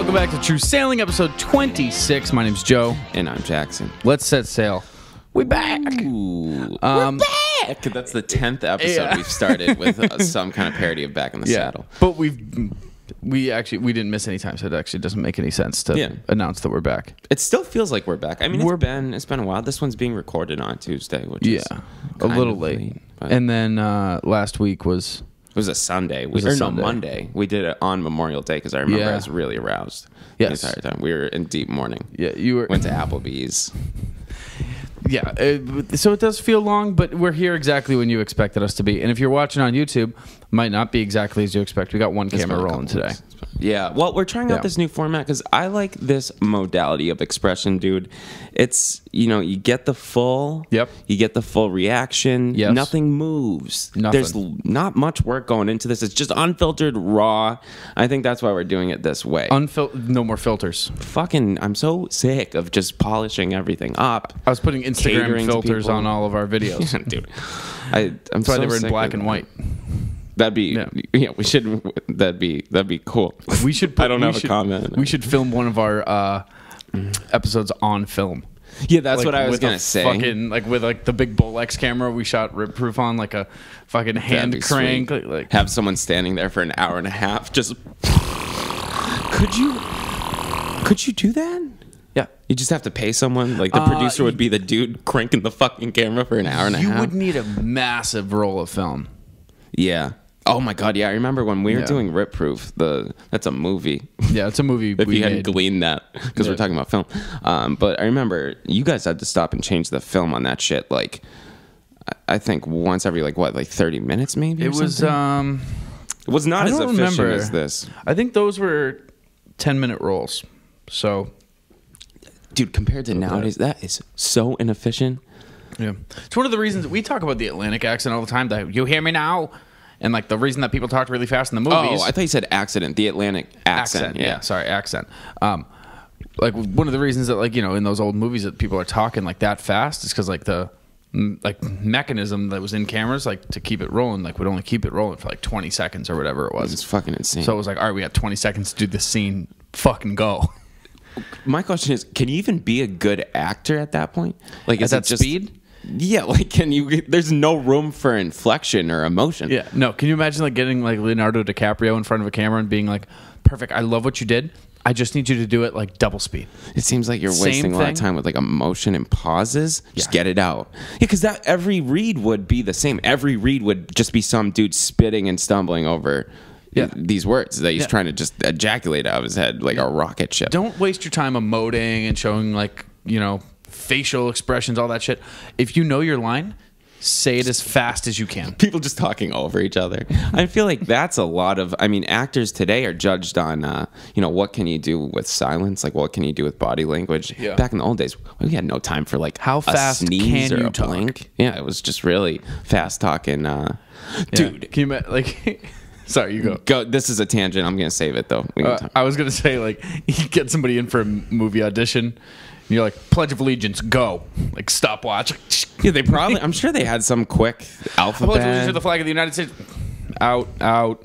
Welcome back to True Sailing, episode 26. My name's Joe. And I'm Jackson. Let's set sail. We're back. Ooh, we're back. That's the 10th episode we've started with some kind of parody of Back in the Saddle. But we didn't miss any time, so it actually doesn't make any sense to announce that we're back. It still feels like we're back. I mean, it's been a while. This one's being recorded on Tuesday, which is a little late. And then last week was... It was a Sunday. Monday. We did it on Memorial Day because I remember I was really aroused the entire time. We were in deep mourning. Yeah, you were. Went to Applebee's. Yeah, so it does feel long, but we're here exactly when you expected us to be. And if you're watching on YouTube, might not be exactly as you expect. We got one camera rolling today. Yeah, well, we're trying out this new format because I like this modality of expression, dude. It's, you get the full, you get the full reaction. Yes. Nothing moves. There's not much work going into this. It's just unfiltered, raw. I think that's why we're doing it this way. No more filters. I'm so sick of just polishing everything up. I was putting Instagram filters on all of our videos. Yeah, dude. That's why they were in black and white. That'd be we should. That'd be cool. We should. I don't have a comment. We should film one of our episodes on film. Yeah, that's what I was gonna say. Fucking with the big Bolex camera we shot Rip Proof on, like a fucking hand crank. Like have someone standing there for an hour and a half. Just could you do that? Yeah, you just have to pay someone. Like the producer would be the dude cranking the fucking camera for an hour and a half. You would need a massive roll of film. Yeah. Oh my god, yeah, I remember when we were doing Rip Proof. That's a movie. Yeah, it's a movie. If you hadn't gleaned that, because we're talking about film. But I remember you guys had to stop and change the film on that shit. Like, I think once every 30 minutes, maybe. It was. It was not as efficient as this. I think those were 10-minute rolls. So, dude, compared to nowadays, that is so inefficient. Yeah, it's one of the reasons we talk about the Atlantic accent all the time. That you hear me now. And the reason that people talk really fast in the movies. Oh, I thought you said accident. The Atlantic accent. Yeah, sorry, accent. One of the reasons that in those old movies that people are talking that fast is because the mechanism that was in cameras to keep it rolling would only keep it rolling for 20 seconds or whatever it was. It's fucking insane. So it was all right, we got 20 seconds to do this scene. Fucking go. My question is, can you even be a good actor at that point? Is that speed? Yeah, can you? There's no room for inflection or emotion. Yeah, no. Can you imagine getting Leonardo DiCaprio in front of a camera and being "Perfect, I love what you did. I just need you to do it double speed." It seems like you're wasting a lot of time with emotion and pauses. Just get it out. Yeah, because every read would be the same. Every read would just be some dude spitting and stumbling over these words that he's trying to just ejaculate out of his head like a rocket ship. Don't waste your time emoting and showing facial expressions, all that shit. If you know your line, say it as fast as you can. People just talking over each other. I feel like that's a lot of... actors today are judged on, what can you do with silence? What can you do with body language? Yeah. Back in the old days, we had no time for how fast sneeze can or you a talk? blink. Yeah, it was just really fast talking. Dude, can you Sorry, you go. This is a tangent. I'm gonna save it though. I was gonna say you get somebody in for a movie audition. And you're Pledge of Allegiance, go. Stopwatch. Yeah, they probably... I'm sure they had some quick alphabet. Pledge of Allegiance to the flag of the United States. Out.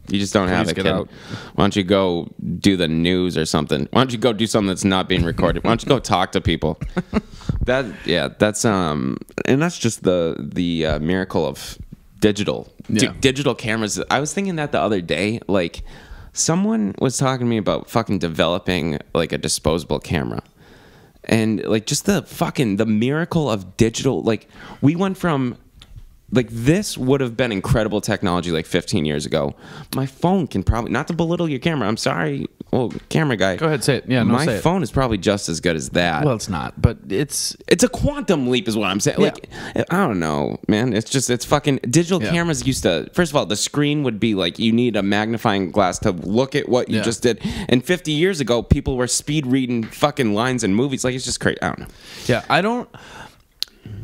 You just don't have it, kid. Why don't you go do the news or something? Why don't you go do something that's not being recorded? Why don't you go talk to people? That's and that's just the miracle of digital. Dude, digital cameras. I was thinking that the other day, someone was talking to me about fucking developing a disposable camera. And just the miracle of digital, we went from this would have been incredible technology 15 years ago. My phone can probably, not to belittle your camera, I'm sorry, camera guy. Go ahead, say it. Yeah, my phone is probably just as good as that. Well, it's not, but it's a quantum leap is what I'm saying. I don't know, man. It's fucking digital cameras used to, first of all, the screen would be you need a magnifying glass to look at what you just did. And 50 years ago, people were speed reading fucking lines in movies. It's just crazy. I don't know. Yeah,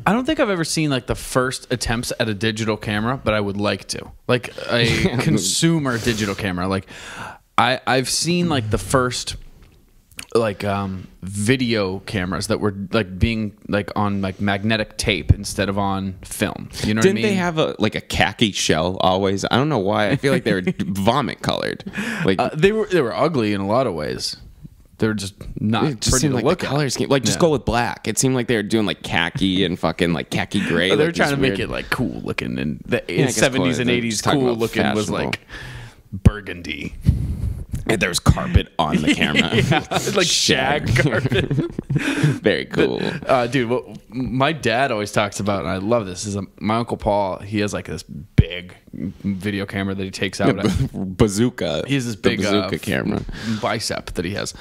I don't think I've ever seen the first attempts at a digital camera, but I would like to. A consumer digital camera. I've seen the first video cameras that were being on magnetic tape instead of on film. You know what I mean? Didn't they have a khaki shell always? I don't know why. I feel like they were vomit colored. They were ugly in a lot of ways. They're just not It just pretty seemed to like look the at. color scheme. Like, just go with black. It seemed like they were doing like khaki and fucking like khaki gray. They're like, trying to make weird... it like cool looking, and the I guess 70s and they're 80s just talking cool about looking was fashionable. like burgundy. And there was carpet on the camera. Yeah, like shag carpet. Very cool. Dude, what my dad always talks about, and I love this, is my Uncle Paul. He has like this big video camera that he takes out. Bazooka. He has this big bazooka camera. bicep that he has.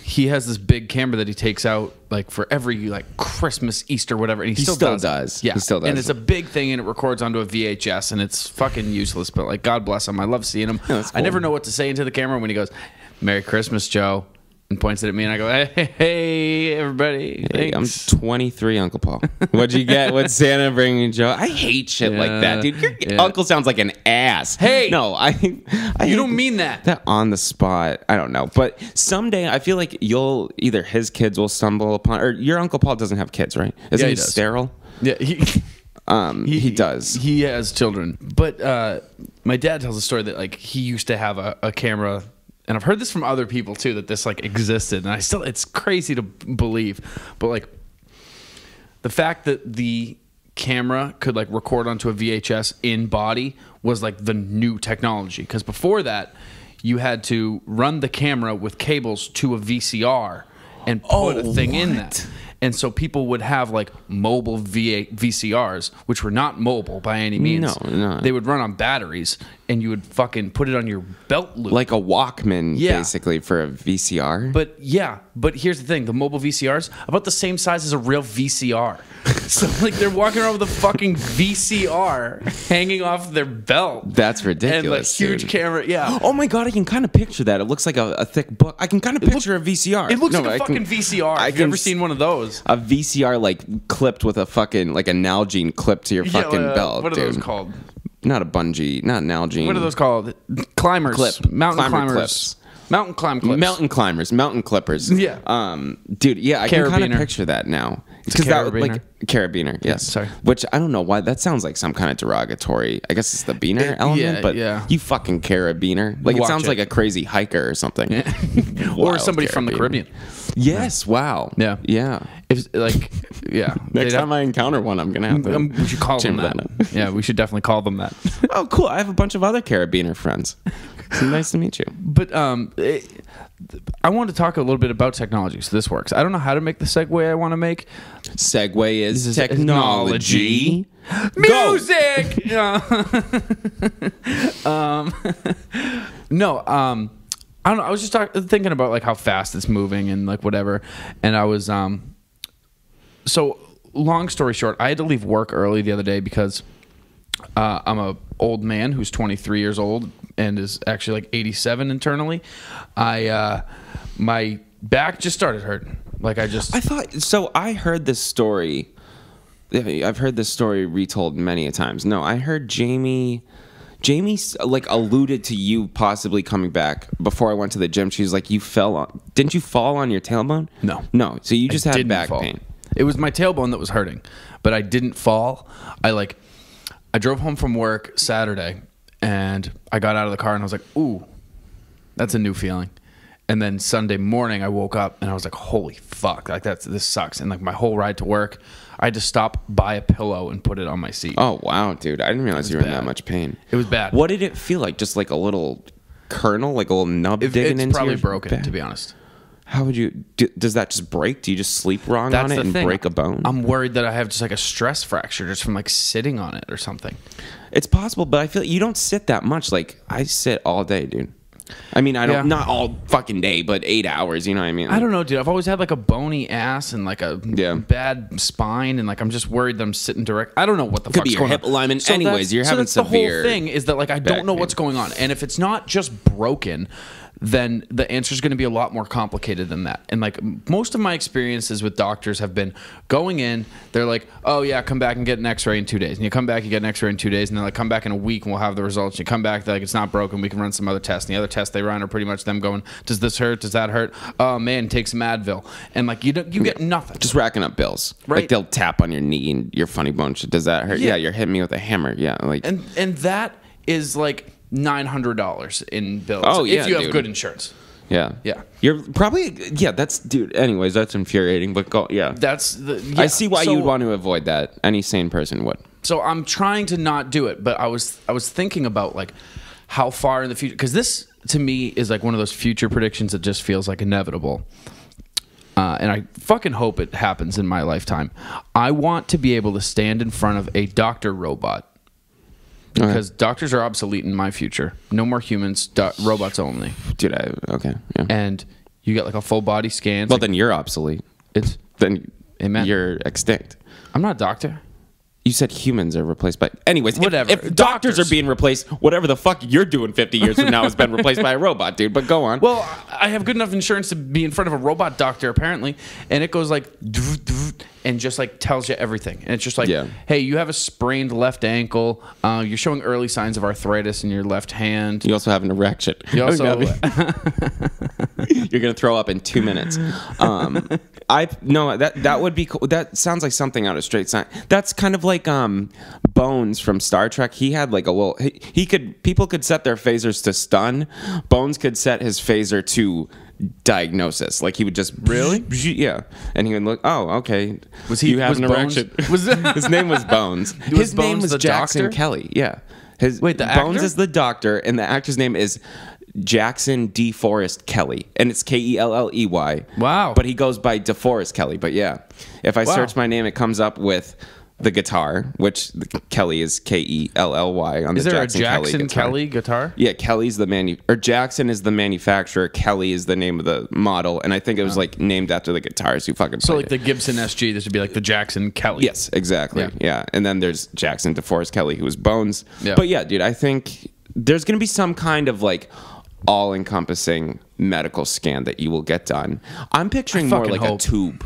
He has this big camera that he takes out like for every like Christmas, Easter, whatever, and he still does. Yeah, he still does. And it's a big thing, and it records onto a VHS, and it's fucking useless. But like, God bless him. I love seeing him. Yeah, that's cool. I never know what to say into the camera when he goes, "Merry Christmas, Joe," and points it at me, and I go, "Hey, everybody, Hey, I'm thanks." 23, Uncle Paul. What'd you get? What's Santa bringing you, Joe? I hate shit like that, dude. Your uncle sounds like an ass. Hey! No, I You don't mean that. That on the spot. I don't know. But someday I feel like you'll either his kids will stumble upon, or your Uncle Paul doesn't have kids, right? Isn't Yeah, he he does. sterile? Yeah, He does. He has children, but my dad tells a story that like he used to have a camera, and I've heard this from other people too, that this like existed, and it's crazy to believe, but like the fact that the camera could like record onto a VHS in body was like the new technology, because before that you had to run the camera with cables to a VCR and put a thing in that. And so people would have like mobile VCRs, which were not mobile by any means. No. They would run on batteries, and you would fucking put it on your belt loop. Like a Walkman, Yeah. basically, for a VCR. But here's the thing: the mobile VCRs about the same size as a real VCR. So like they're walking around with a fucking VCR hanging off their belt. That's ridiculous. And like huge dude. camera, yeah. Oh my god, I can kind of picture that. It looks like a thick book. I can kind of picture a VCR. It looks No, like a I fucking can- VCR. I Have you can ever seen one of those? A VCR like clipped with a fucking like a Nalgene clipped to your fucking belt. What are dude. those called? Not a bungee, not Nalgene. What are those called? Climbers. Clip. Mountain Climber climbers. clips. Mountain climb clips. Mountain climbers, mountain clippers. Yeah. Dude, yeah, I can kind of Carabiner. picture that now. a Because that carabiner. like carabiner, yes. sorry. Which I don't know why that sounds like some kind of derogatory. I guess it's the beaner element, yeah, but yeah. you fucking carabiner. Like it Watch sounds it. like a crazy hiker or something. Or Wild somebody from the carabiner. Caribbean. Yes, wow. Yeah. Yeah. If like, yeah. Next time I encounter one, I'm gonna have to. we should call them chamber that. Yeah, we should definitely call them that. Oh, cool! I have a bunch of other carabiner friends. It's nice to meet you. But I want to talk a little bit about technology, so this works. I don't know how to make the segue I want to make. Segue is This is technology. Music. No. I don't know. I was just thinking about like how fast it's moving and like whatever, and I was So long story short, I had to leave work early the other day because I'm a old man who's 23 years old and is actually like 87 internally. My back just started hurting. Like I thought so. I heard this story. I've heard this story retold many a times. No, I heard Jamie like alluded to you possibly coming back before I went to the gym. She was like, "You fell on. Didn't you fall on your tailbone?" No. So you just had didn't back fall. pain. It was my tailbone that was hurting, but I didn't fall. I drove home from work Saturday, and I got out of the car and I was like, "Ooh, that's a new feeling." And then Sunday morning, I woke up and I was like, "Holy fuck! Like this sucks." And like my whole ride to work, I had to stop by a pillow and put it on my seat. Oh wow, dude! I didn't realize you were in bad. that much pain. It was bad. What did it feel like? Just like a little kernel, like a little nub digging It's into probably your broken, back? to be honest. How would you? Does that just break? Do you just sleep wrong That's on it the and thing. break a bone? I'm worried that I have just like a stress fracture just from like sitting on it or something. It's possible, but I feel like you don't sit that much. Like I sit all day, dude. I mean, I don't Yeah. not all fucking day, but 8 hours. You know what I mean? I don't know, dude. I've always had like a bony ass and like a Yeah. bad spine, and like I'm just worried that I'm sitting direct. I don't know what the Could fuck's be your going hip on. alignment. Anyways, you're having that's the severe whole thing is that like I back don't know pain. what's going on, and if it's not just broken, then the answer is going to be a lot more complicated than that. And like most of my experiences with doctors have been going in, they're like, "Oh yeah, come back and get an X-ray in 2 days." And you come back, you get an X-ray in 2 days, and they're like, "Come back in a week and we'll have the results." You come back, they're like, "It's not broken. We can run some other tests." And the other tests they run are pretty much them going, "Does this hurt? Does that hurt? Oh man, take some Advil." And like you get nothing. Just racking up bills. Right. Like they'll tap on your knee and your funny bone. Does that hurt? Yeah. Yeah, you're hitting me with a hammer. Yeah, like And that is like $900 in bills. Oh, yeah, if you have dude. good insurance. Yeah. Yeah. You're probably, yeah, that's, dude, anyways, that's infuriating, but go, yeah. I see why you'd want to avoid that. Any sane person would. So I'm trying to not do it, but I was thinking about like how far in the future, because this to me is like one of those future predictions that just feels like inevitable. And I fucking hope it happens in my lifetime. I want to be able to stand in front of a doctor robot. Because doctors are obsolete in my future. No more humans, robots only. Dude, okay. Yeah. And you get like a full body scan. Well, then you're obsolete. Then Amen. You're extinct. I'm not a doctor. You said humans are replaced by... Anyways, whatever. If doctors are being replaced, whatever the fuck you're doing 50 years from now has been replaced by a robot, dude. But go on. Well, I have good enough insurance to be in front of a robot doctor, apparently. And it goes like... and just like tells you everything. And it's just like, hey, you have a sprained left ankle. You're showing early signs of arthritis in your left hand. You also have an erection. You also... You're going to throw up in 2 minutes. That would be cool. That sounds like something out of Straight Science. That's kind of like Bones from Star Trek. He had like a little... People could set their phasers to stun. Bones could set his phaser to diagnosis. Like he would just... Really? Yeah. And he would look, oh, okay. Was he... You have an erection. His name was Bones. His name was Jackson doctor? Kelly. Yeah. Wait, the Bones actor? is the doctor, and the actor's name is Jackson DeForest Kelly, and it's Kelley. Wow. But he goes by DeForest Kelly. But yeah, if I search my name, it comes up with the guitar, which Kelly is Kelly on the Jackson Kelly guitar. Is there a Jackson Kelly guitar? Yeah, Kelly's Jackson is the manufacturer. Kelly is the name of the model, and I think it was like named after the guitars who fucking. So played like the Gibson SG, this would be like the Jackson Kelly. Yes, exactly. Yeah. And then there's Jackson DeForest Kelly, who was Bones. Yeah. But yeah, dude, I think there's gonna be some kind of like all-encompassing medical scan that you will get done. I'm picturing more like a tube.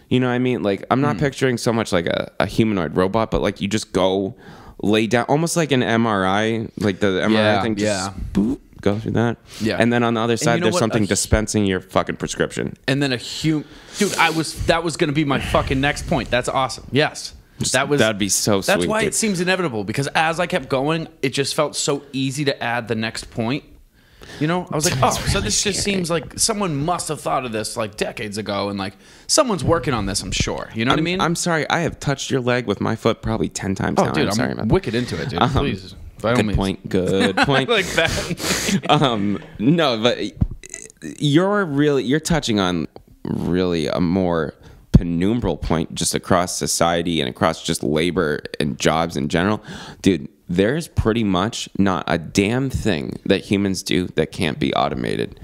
You know what I mean? Like, I'm not picturing so much like a humanoid robot, but like you just go lay down, almost like an MRI, like the MRI thing just boop, go through that. Yeah. And then on the other side, there's something dispensing your fucking prescription. And then dude, that was going to be my fucking next point. That's awesome. Yes. That'd be so sweet. That's why it seems inevitable, because as I kept going, it just felt so easy to add the next point. You know, I was like, so this just seems like someone must have thought of this like decades ago, and like someone's working on this, I'm sure. You know what I mean? I'm sorry, I have touched your leg with my foot probably 10 times now. Dude, I'm sorry about that. wicked into it, dude. Please. Good point. Good point. Like that. No, but you're touching on really a more penumbral point just across society and across just labor and jobs in general. Dude, there's pretty much not a damn thing that humans do that can't be automated.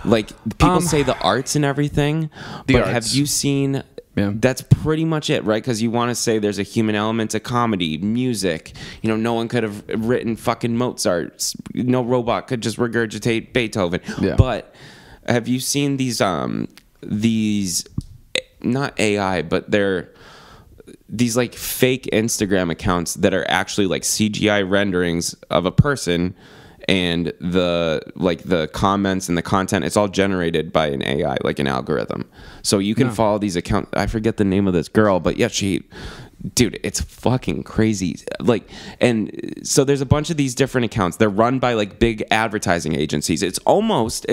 Like, people say the arts and everything, but have you seen... Yeah. That's pretty much it, right? Because you want to say there's a human element to comedy, music. You know, no one could have written fucking Mozart. No robot could just regurgitate Beethoven. Yeah. But have you seen these not AI, but they're these like fake Instagram accounts that are actually like CGI renderings of a person, and the comments and the content, it's all generated by an AI, like an algorithm. So you can follow these accounts. I forget the name of this girl, but yeah, dude, it's fucking crazy. Like, and so there's a bunch of these different accounts. They're run by like big advertising agencies. It's almost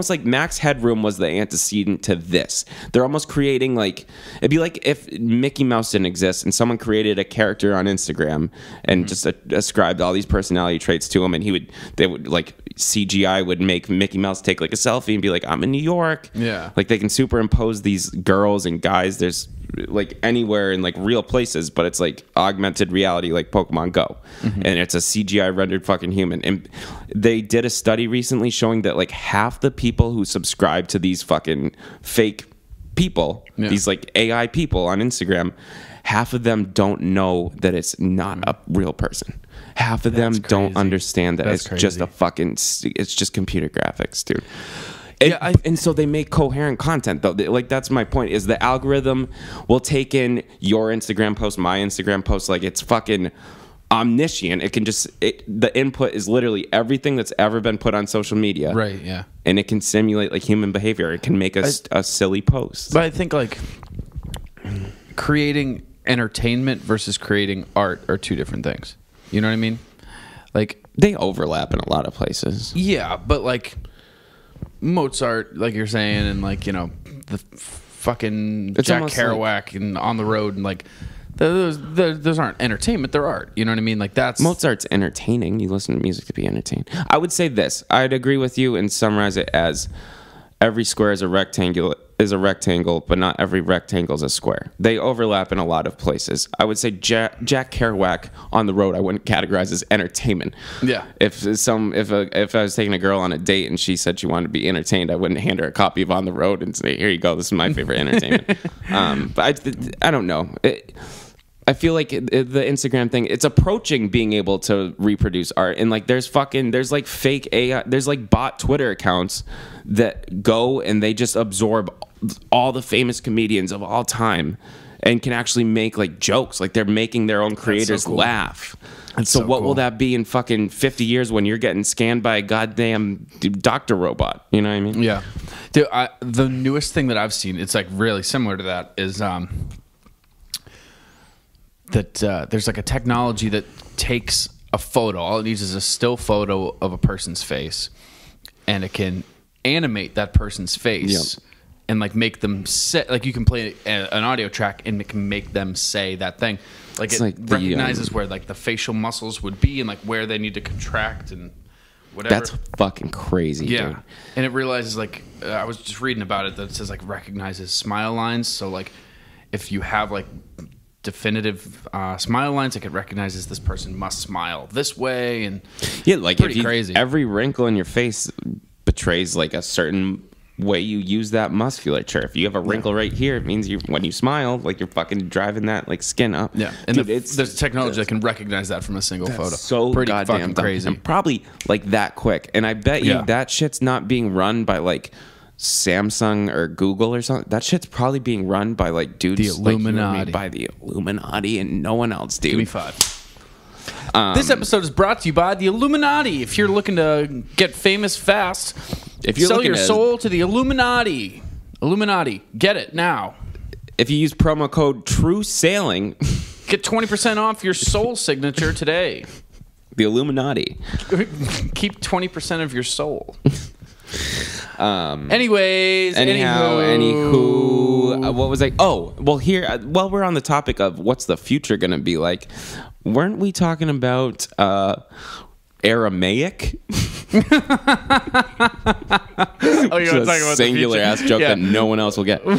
like Max Headroom was the antecedent to this. They're almost creating like, it'd be like if Mickey Mouse didn't exist and someone created a character on Instagram and just ascribed all these personality traits to him, and they would like CGI would make Mickey Mouse take like a selfie and be like, I'm in New York. Yeah. Like they can superimpose these girls and guys. There's like anywhere in like real places, but it's like augmented reality, like Pokemon Go, and it's a CGI rendered fucking human. And they did a study recently showing that like half the people who subscribe to these fucking fake people, these like AI people on Instagram, half of them don't know that it's not a real person. Half of them don't understand that it's just it's just computer graphics, dude. And so they make coherent content, though. Like, that's my point, is the algorithm will take in your Instagram post, my Instagram post, like it's fucking omniscient. It can the input is literally everything that's ever been put on social media. Right, yeah. And it can simulate like human behavior. It can make a silly post. But I think like creating entertainment versus creating art are two different things. You know what I mean? Like, they overlap in a lot of places. Yeah, but like... Mozart, like you're saying, and like, you know, the fucking Jack Kerouac and On the Road, and like those aren't entertainment, they're art. You know what I mean? Like that's Mozart's entertaining. You listen to music to be entertained. I would say this. I'd agree with you and summarize it as every square is a rectangle, but not every rectangle is a square. They overlap in a lot of places. I would say Jack Kerouac On the Road I wouldn't categorize as entertainment. Yeah. If I was taking a girl on a date and she said she wanted to be entertained, I wouldn't hand her a copy of On the Road and say, "Here you go. This is my favorite entertainment." But I don't know. I feel like the Instagram thing, it's approaching being able to reproduce art. And like there's like fake AI, there's like bot Twitter accounts that go and they just absorb all the famous comedians of all time and can actually make like jokes. Like they're making their own creators laugh. And so what will that be in fucking 50 years when you're getting scanned by a goddamn doctor robot? You know what I mean? Yeah. Dude, the newest thing that I've seen, it's like really similar to that, is that there's like a technology that takes a photo. All it needs is a still photo of a person's face, and it can animate that person's face and like make them say, like you can play an audio track and it can make them say that thing. Like it recognizes where like the facial muscles would be and like where they need to contract and whatever. That's fucking crazy. Yeah. Dude. And it realizes like I was just reading about it that it says like recognizes smile lines. So like if you have like definitive smile lines, like it recognizes this person must smile this way, and like pretty crazy. Every wrinkle in your face betrays like a certain way you use that musculature. If you have a wrinkle right here, it means when you smile, like you're fucking driving that like skin up. Yeah, and dude, there's technology that can recognize that from a single photo. So pretty goddamn fucking crazy, and probably like that quick. And I bet you that shit's not being run by like Samsung or Google or something. That shit's probably being run by like dudes the Illuminati. Like by the Illuminati and no one else, dude. Give me 5. This episode is brought to you by the Illuminati. If you're looking to get famous fast, if you sell your soul to the Illuminati. Illuminati, get it now. If you use promo code TrueSailing, get 20% off your soul signature today. The Illuminati. Keep 20% of your soul. Anywho, what was I? Oh, well, here, while we're on the topic of what's the future going to be like, weren't we talking about Aramaic? Oh, you want to talk about singular ass joke that no one else will get. We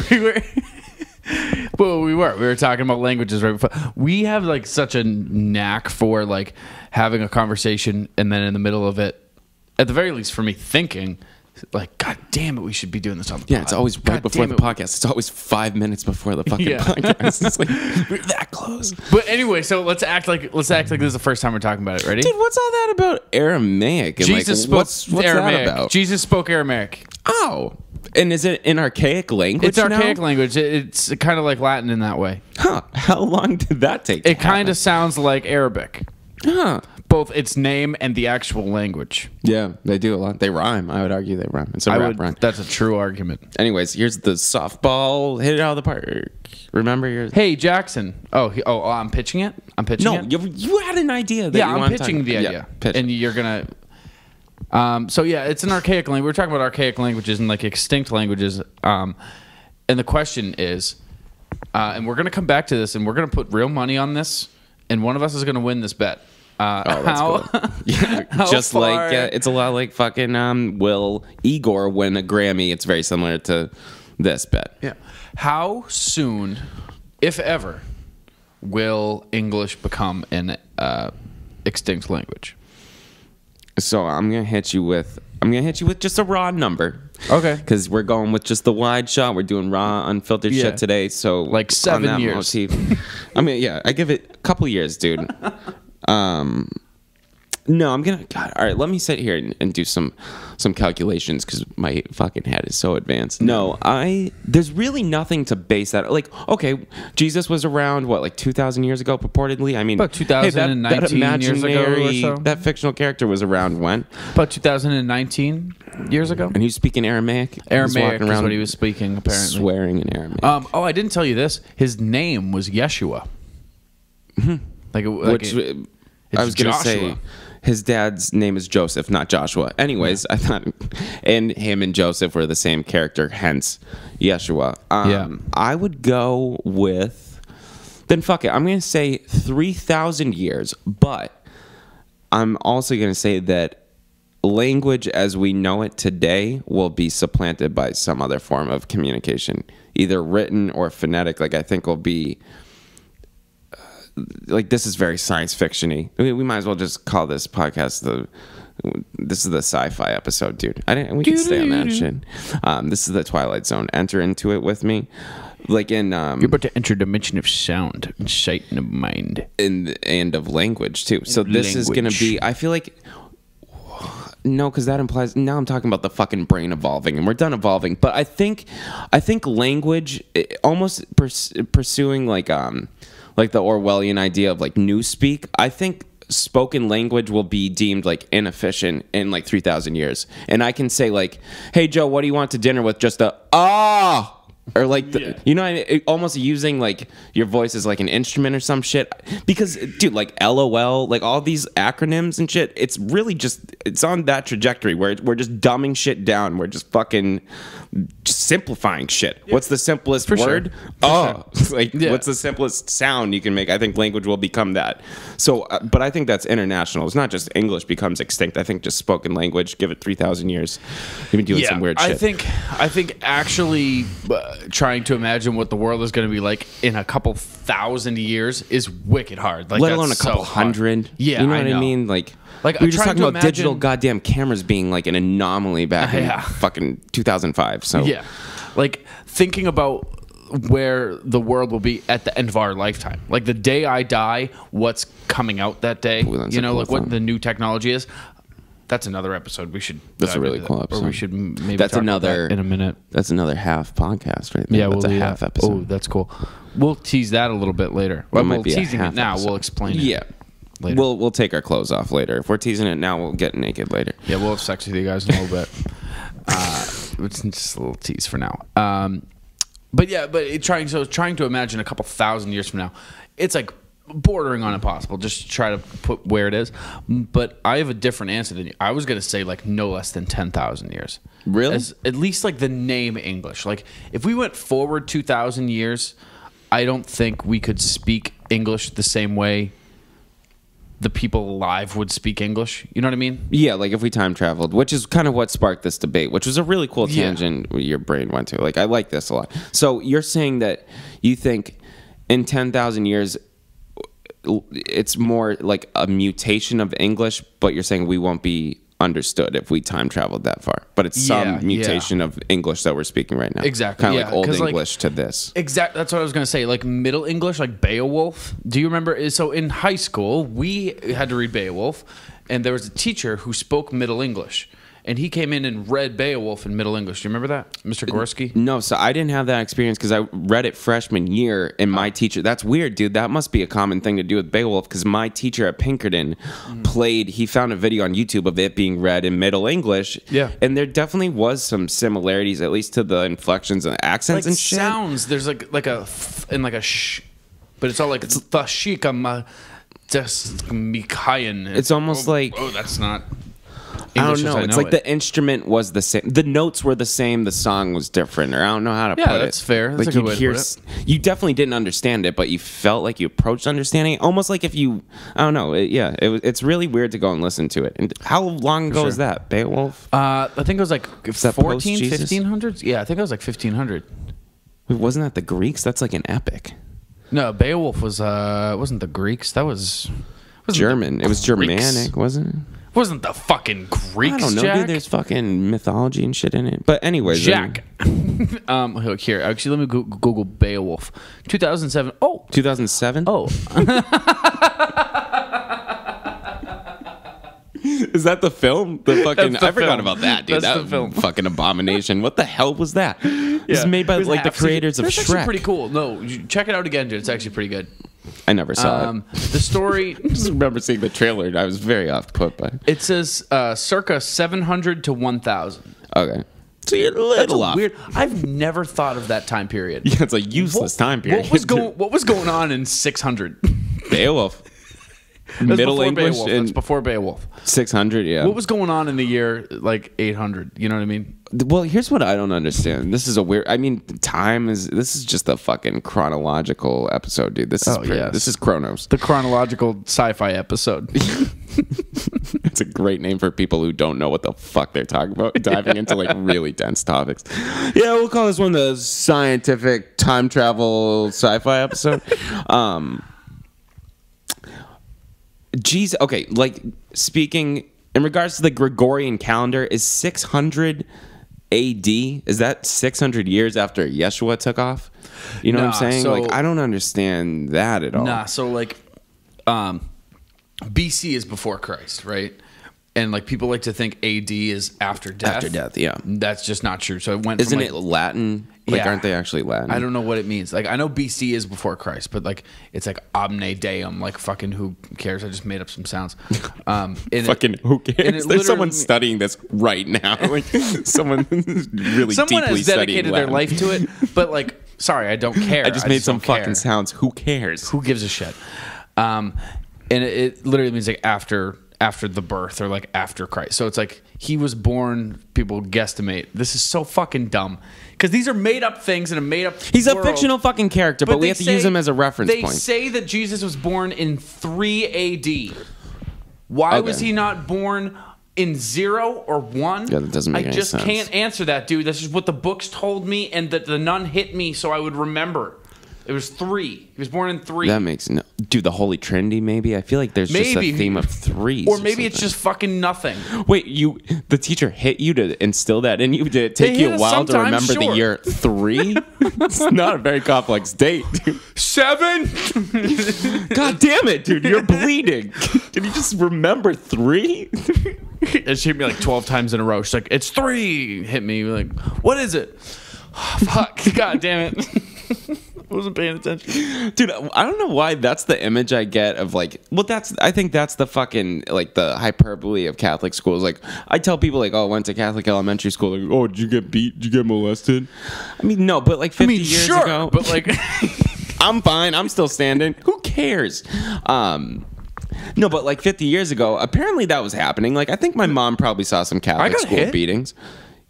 were talking about languages right before. We have like such a knack for like having a conversation and then in the middle of it, at the very least for me, thinking like, God damn it, we should be doing this on the podcast. It's always right before the podcast. It's always 5 minutes before the fucking podcast. It's like we're that close. But anyway, so let's act like this is the first time we're talking about it. Ready? Dude, what's all that about Aramaic? And Jesus spoke what's Aramaic. That about? Jesus spoke Aramaic. Oh. And is it an archaic language? It's archaic language. It's kind of like Latin in that way. Huh. How long did that take? It kind of sounds like Arabic. Huh. Both its name and the actual language. Yeah, they do a lot. They rhyme. I would argue they rhyme. It's a rap rhyme. That's a true argument. Anyways, here's the softball. Hit it out of the park. Remember your... Hey, Jackson. I'm pitching it? I'm pitching it? No, you had an idea. I'm pitching the idea. Pitch. And you're going to... So, yeah, it's an archaic language. We're talking about archaic languages and, like, extinct languages. And the question is... and we're going to come back to this, and we're going to put real money on this, and one of us is going to win this bet. That's cool. Yeah, just like it's a lot like fucking will Igor win a Grammy? It's very similar to this bet. Yeah. How soon, if ever, will English become an extinct language? So I'm gonna hit you with just a raw number. Okay. Because we're going with just the wide shot. We're doing raw, unfiltered shit today. So like 7 years. Motif, I mean, yeah, I give it a couple years, dude. No, I'm gonna. God, all right, let me sit here and do some calculations because my fucking head is so advanced. No, there's really nothing to base that. Like, okay, Jesus was around like 2,000 years ago, purportedly. I mean, about 2019 that years ago or so. That fictional character was around when? About 2019 years ago. And he was speaking Aramaic. Aramaic is what he was speaking, apparently. Swearing in Aramaic. I didn't tell you this. His name was Yeshua. Which I was going to say, his dad's name is Joseph, not Joshua. Anyways, I thought, and him and Joseph were the same character, hence Yeshua. I would go with, then fuck it. I'm going to say 3,000 years, but I'm also going to say that language as we know it today will be supplanted by some other form of communication, either written or phonetic. Like, I think will be, like, this is very science fiction-y. We might as well just call this podcast this is the sci-fi episode, dude. We can stay on that shit. This is the Twilight Zone. Enter into it with me. Like in you're about to enter a dimension of sound and sight and of mind. And of language too. So this is gonna be, I feel like, no, because that implies, now I'm talking about the fucking brain evolving, and we're done evolving. But I think language, almost pursuing like the Orwellian idea of like newspeak. I think spoken language will be deemed like inefficient in like 3,000 years. And I can say like, hey Joe, what do you want to dinner with? Just a or like you know, almost using like your voice as like an instrument or some shit. Because dude, like LOL, like all these acronyms and shit, it's really just, it's on that trajectory where we're just dumbing shit down. We're just fucking just simplifying shit. What's the simplest word? What's the simplest sound you can make? I think language will become that. So but I think that's international. It's not just English becomes extinct. I think just spoken language, give it 3,000 years, you've been doing some weird shit. I think actually trying to imagine what the world is going to be like in a couple thousand years is wicked hard. Like, let alone a couple hundred. Yeah, you know what I mean? Like we were just talking about digital goddamn cameras being like an anomaly back in fucking 2005. So yeah, like thinking about where the world will be at the end of our lifetime. Like the day I die, what's coming out that day? You know, like what the new technology is. That's another episode. We should. That's a really cool episode. Or we should maybe that's talk another about that in a minute. That's another half podcast, right there. Yeah, that's a half episode. Oh, that's cool. We'll tease that a little bit later. Well, we're teasing it now. Episode. We'll explain it. Yeah. Later. We'll take our clothes off later. If we're teasing it now, we'll get naked later. Yeah, we'll have sex with you guys in a little bit. It's just a little tease for now. But trying to imagine a couple thousand years from now, it's like bordering on impossible. Just try to put where it is. But I have a different answer than you. I was going to say like no less than 10,000 years. Really? At least like the name English. Like if we went forward 2,000 years, I don't think we could speak English the same way the people alive would speak English. You know what I mean? Yeah, like if we time traveled, which is kind of what sparked this debate, which was a really cool tangent your brain went to. Like, I like this a lot. So you're saying that you think in 10,000 years, it's more like a mutation of English, but you're saying we won't be understood if we time traveled that far. But it's some mutation of English that we're speaking right now. Exactly. Kind of like Old English to this. Exactly. That's what I was going to say. Like Middle English, like Beowulf. Do you remember? So in high school, we had to read Beowulf, and there was a teacher who spoke Middle English. And he came in and read Beowulf in Middle English. Do you remember that, Mr. Gorski? No, so I didn't have that experience because I read it freshman year, and my teacher... That's weird, dude. That must be a common thing to do with Beowulf because my teacher at Pinkerton he found a video on YouTube of it being read in Middle English. Yeah. And there definitely was some similarities, at least to the inflections and accents and shit. Sounds. There's like a th and like a sh, but it's all like it's the shikam just mikayan. It's almost like... Oh, that's not... English, I don't know. It's like the instrument was the same. The notes were the same. The song was different. Or I don't know how to put it. Yeah, that's fair. That's like a good way to put it. You definitely didn't understand it, but you felt like you approached understanding it. Almost like if you... I don't know. It's really weird to go and listen to it. And how long ago was that? Beowulf? I think it was like 1500s? Yeah, I think it was like 1500. Wasn't that the Greeks? That's like an epic. No, Beowulf wasn't the Greeks. That was... German. It was Germanic, wasn't it? Wasn't the fucking Greeks, I don't know, Jack? dude. There's fucking mythology and shit in it. But anyways. Jack. Here, actually, let me Google Beowulf. 2007. Oh. 2007? Oh. Is that the film? The fucking... I forgot about that, dude. That's the film. Fucking abomination. What the hell was that? It's made by like the creators of Shrek. It's actually pretty cool. No, check it out again, dude. It's actually pretty good. I never saw it. The story... I just remember seeing the trailer, and I was very off put by it. It says circa 700 to 1000. Okay. So you're a little off. Weird. I've never thought of that time period. Yeah, it's a useless time period. What was going on in 600? Beowulf. Middle English That's before Beowulf. 600, yeah. What was going on in the year like 800? You know what I mean? Well, here's what I don't understand. This is a weird. I mean, this is just a fucking chronological episode, dude. This is Chronos. The chronological sci-fi episode. It's a great name for people who don't know what the fuck they're talking about, diving into like really dense topics. Yeah, we'll call this one the scientific time travel sci-fi episode. Geez, okay, like speaking in regards to the Gregorian calendar, is 600 AD? Is that 600 years after Yeshua took off? You know what I'm saying? Like, I don't understand that at all. Nah, so like, BC is before Christ, right? And like people like to think AD is after death. After death, yeah. That's just not true. So it went. Isn't it Latin? Like, aren't they actually Latin? I don't know what it means. Like, I know BC is before Christ, but like it's like omne deum. Like, fucking who cares? I just made up some sounds. Who cares? There's someone studying this right now. Like someone deeply has dedicated Latin. their life to it. But like, sorry, I don't care. I just made some fucking sounds. Who cares? Who gives a shit? And it literally means like after the birth or like after Christ. So it's like he was born, people guesstimate. This is so fucking dumb. Because these are made up things in a made up He's world. A fictional fucking character, but we have to use him as a reference point. They say that Jesus was born in 3 AD. Why was he not born in 0 or 1? Yeah, that doesn't make any sense. I just can't answer that, dude. That's just what the books told me, and that the nun hit me so I would remember. It was 3. He was born in 3. That makes no... Dude, the Holy Trinity, maybe? I feel like there's just a theme of 3s. Or maybe it's just fucking nothing. Wait, the teacher hit you to instill that in you? Did it take you a while to remember the year 3? It's not a very complex date, dude. 7? God damn it, dude. You're bleeding. Can you just remember 3? And she hit me like 12 times in a row. She's like, it's 3. Hit me. Like, what is it? Oh, fuck. God damn it. I wasn't paying attention. Dude, I don't know why that's the image I get of like, well, I think that's the fucking, like, the hyperbole of Catholic schools. Like, I tell people, like, oh, I went to Catholic elementary school. Like, oh, did you get beat? Did you get molested? I mean, no, but like 50 years ago. But like, I'm fine. I'm still standing. Who cares? No, but like 50 years ago, apparently that was happening. Like, I think my mom probably saw some Catholic school beatings.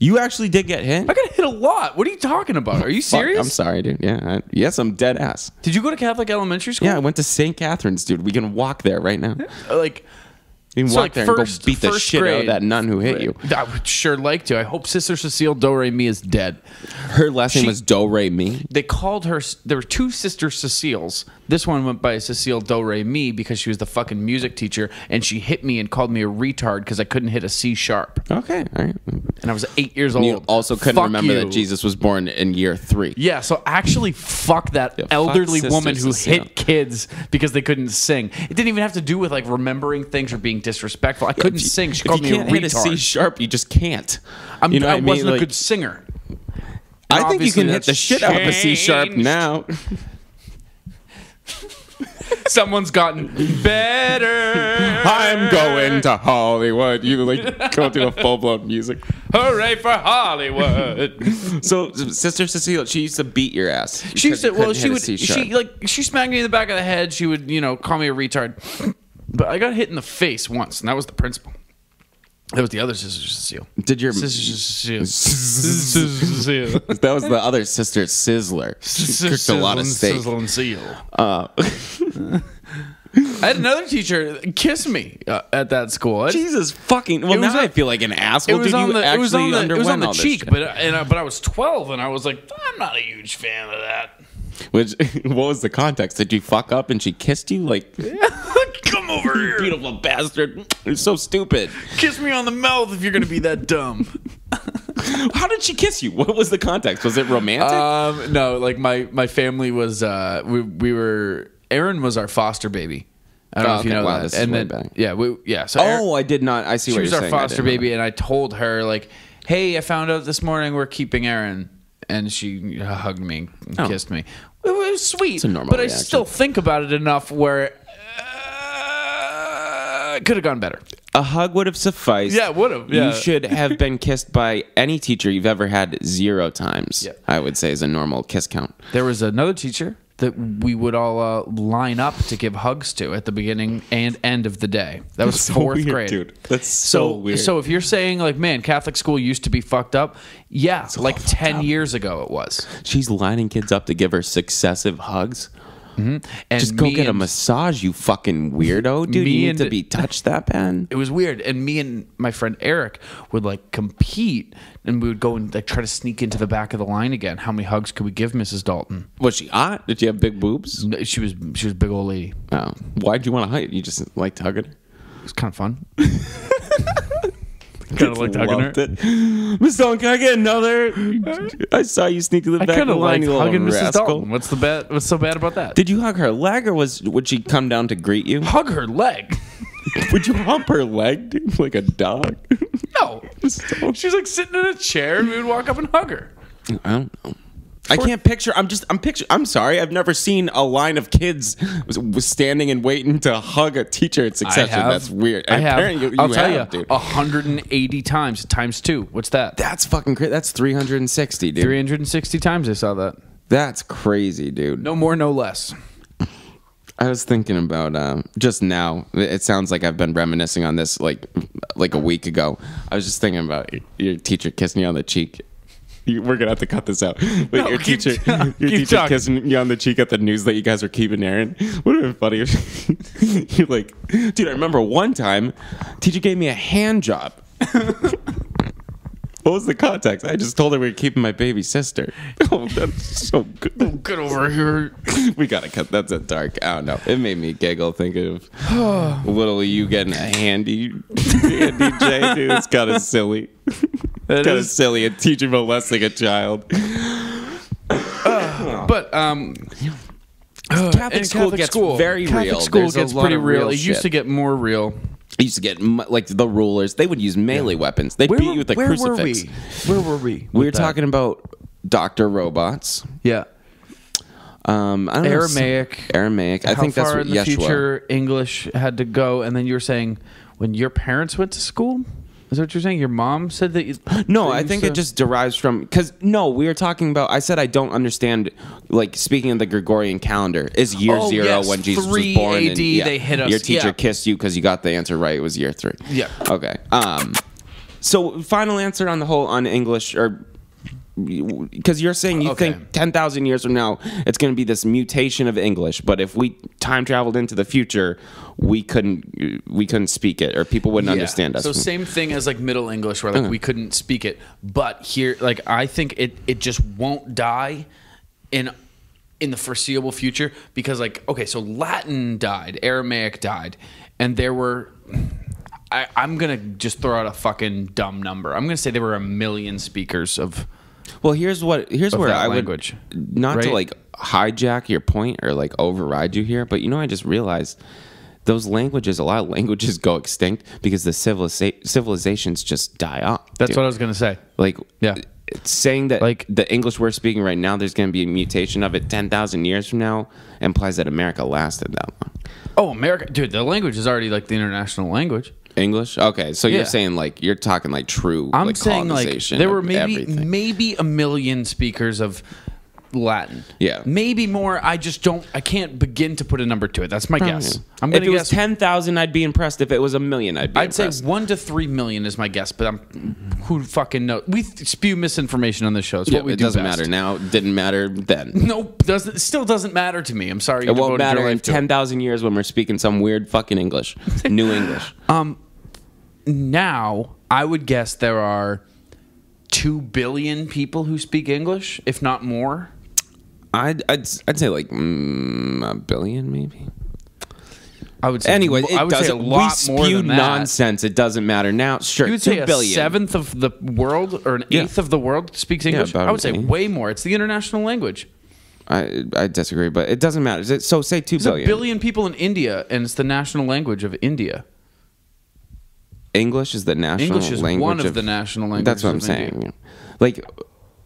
You actually did get hit? I got hit a lot. What are you talking about? Are you serious? I'm sorry, dude. Yeah. Yes, I'm dead ass. Did you go to Catholic elementary school? Yeah, I went to St. Catherine's, dude. We can walk there right now. Like, you can walk there and go beat the shit out of that nun who hit you. I would sure like to. I hope Sister Cecile Do Re Mi is dead. Her last name was Do Re Mi? They called her... There were 2 Sister Ceciles. This one went by Cecile Do Re Mi because she was the fucking music teacher, and she hit me and called me a retard because I couldn't hit a C sharp. Okay, all right. And I was 8 years old. You also couldn't remember that Jesus was born in year 3. Yeah, so actually fuck that elderly woman who hit kids because they couldn't sing. It didn't even have to do with like remembering things or being disrespectful. I couldn't sing. She called me a retard. If you can't hit a C sharp, you just can't. I wasn't a good singer. I think you can hit the shit out of a C sharp now. Someone's gotten better. I'm going to Hollywood. You like go to a full-blown music. Hooray for Hollywood. So Sister Cecile, she used to beat your ass. She used to, well, she smacked me in the back of the head. She would, call me a retard. But I got hit in the face once, and that was the principal. That was the other Sister Cecile. Did your Sister Cecile? That was the other Sister Sizzler. She cooked a lot of steak. Sizzle and seal. I had another teacher kiss me at that school. Jesus fucking! Well, now I feel like an asshole. It was on the cheek, but I was 12, and I was like, I'm not a huge fan of that. What was the context? Did you fuck up and she kissed you? Like, come over here, beautiful bastard! You're so stupid. Kiss me on the mouth if you're gonna be that dumb. How did she kiss you? What was the context? Was it romantic? No, like my family was we were. Aaron was our foster baby. I don't know if you know that. And then So I did not. I see what you're saying. She was our foster baby, and I told her like, "Hey, I found out this morning we're keeping Aaron," and she hugged me and kissed me. It was sweet, it's a normal but reaction. I still think about it enough where it could have gone better. A hug would have sufficed. Yeah, it would have. Yeah. You should have been kissed by any teacher you've ever had 0 times. Yeah. I would say is a normal kiss count. There was another teacher that we would all line up to give hugs to at the beginning and end of the day. That was so fourth weird, grade. dude. That's so weird. So if you're saying like, man, Catholic school used to be fucked up, yeah, it's like 10 years ago it was. She's lining kids up to give her successive hugs. And just go get a massage, you fucking weirdo, dude. You need to be touched that bad. It was weird. And me and my friend Eric would like compete, and we would go and like try to sneak into the back of the line again. How many hugs could we give Mrs. Dalton? Was she hot? Did she have big boobs? She was a big old lady. Oh, why'd you want to hug? You just liked hugging her? It was kind of fun. Kind of liked hugging her. It. Miss Dalton, can I get another? I saw you sneak to the back of the line, you little hugging Mrs. rascal. Dalton. What's so bad about that? Did you hug her leg, or would she come down to greet you? Hug her leg? Would you hump her leg, dude, like a dog? No. She's like sitting in a chair, and we would walk up and hug her. I don't know. I can't picture. I'm sorry. I've never seen a line of kids was standing and waiting to hug a teacher at succession. That's weird. I have. I'll tell you, dude. 180 times times 2. What's that? That's fucking crazy. That's 360, dude. 360 times I saw that. That's crazy, dude. No more, no less. I was thinking about just now. It sounds like I've been reminiscing on this like a week ago. I was just thinking about your teacher kissing you on the cheek. We're gonna have to cut this out. But No, your teacher talking. kissing you on the cheek at the news that you guys are keeping airing. Would have been funny if you're like, dude. I remember one time, teacher gave me a hand job. What was the context? I just told her we were keeping my baby sister. Oh, that's so good. Oh, get over here. We gotta cut. That's a dark. I don't know. It made me giggle thinking of little you getting a handy J, dude. It's kind of silly. It's kind of silly. A teacher molesting a child. But Catholic school gets very real. Catholic school There's gets a lot pretty of real. It shit. used to get more real. I used to get like the rulers. They would use melee weapons. They'd beat you with a crucifix. Where were we? We were talking about Dr. Robots. Yeah. I don't know, Aramaic. I think that's How far what in the Yeshua. future English had to go, and then you were saying when your parents went to school. Is that what you're saying? Your mom said that? No, I think it just derives from we were talking about. I said I don't understand. Like speaking of the Gregorian calendar, is year 0 yes, when Jesus was 3 born? AD, they hit us. Your teacher Yeah. kissed you because you got the answer right. It was year 3. Yeah. Okay. So final answer on the whole on English or. Because you're saying you think 10,000 years from now it's going to be this mutation of English, but if we time traveled into the future, we couldn't speak it, or people wouldn't understand us. So same thing as like Middle English, where like we couldn't speak it, but here, like I think it just won't die in the foreseeable future because like so Latin died, Aramaic died, and there were. I'm gonna just throw out a fucking dumb number. I'm gonna say there were 1 million speakers of. Well, here's where I language, would not to like hijack your point or like override you here, but I just realized those languages, a lot of languages go extinct because the civilizations just die off. That's what I was gonna say. Like, yeah, saying that like the English we're speaking right now, there's gonna be a mutation of it 10,000 years from now implies that America lasted that long. Oh, America, dude, the language is already like the international language. English? Okay, so you're saying like you're talking like true. I'm like, saying like there were maybe 1 million speakers of Latin. Yeah, maybe more. I can't begin to put a number to it. That's my guess. I'm if gonna it guess was 10,000, I'd be impressed. If it was 1 million, I'd impressed. say 1 to 3 million is my guess. But who fucking knows? We spew misinformation on this show. It's what we do. It doesn't best. matter now. Didn't matter then. Nope. It still doesn't matter to me. I'm sorry. It won't matter in 10,000 years when we're speaking some weird fucking English, new English. Now, I would guess there are 2 billion people who speak English, if not more. I'd say like 1 billion, maybe. I would say. Anyway, I would say a lot more than that. Nonsense. It doesn't matter now. Sure, you would 2 say billion. a seventh of the world or an eighth of the world speaks English. about I would say an eighth. way more. It's the international language. I disagree, but it doesn't matter. So say 2 There's billion. 1 billion people in India, and it's the national language of India. English is the national English is language one of the national languages. That's what I'm of saying. India. Like,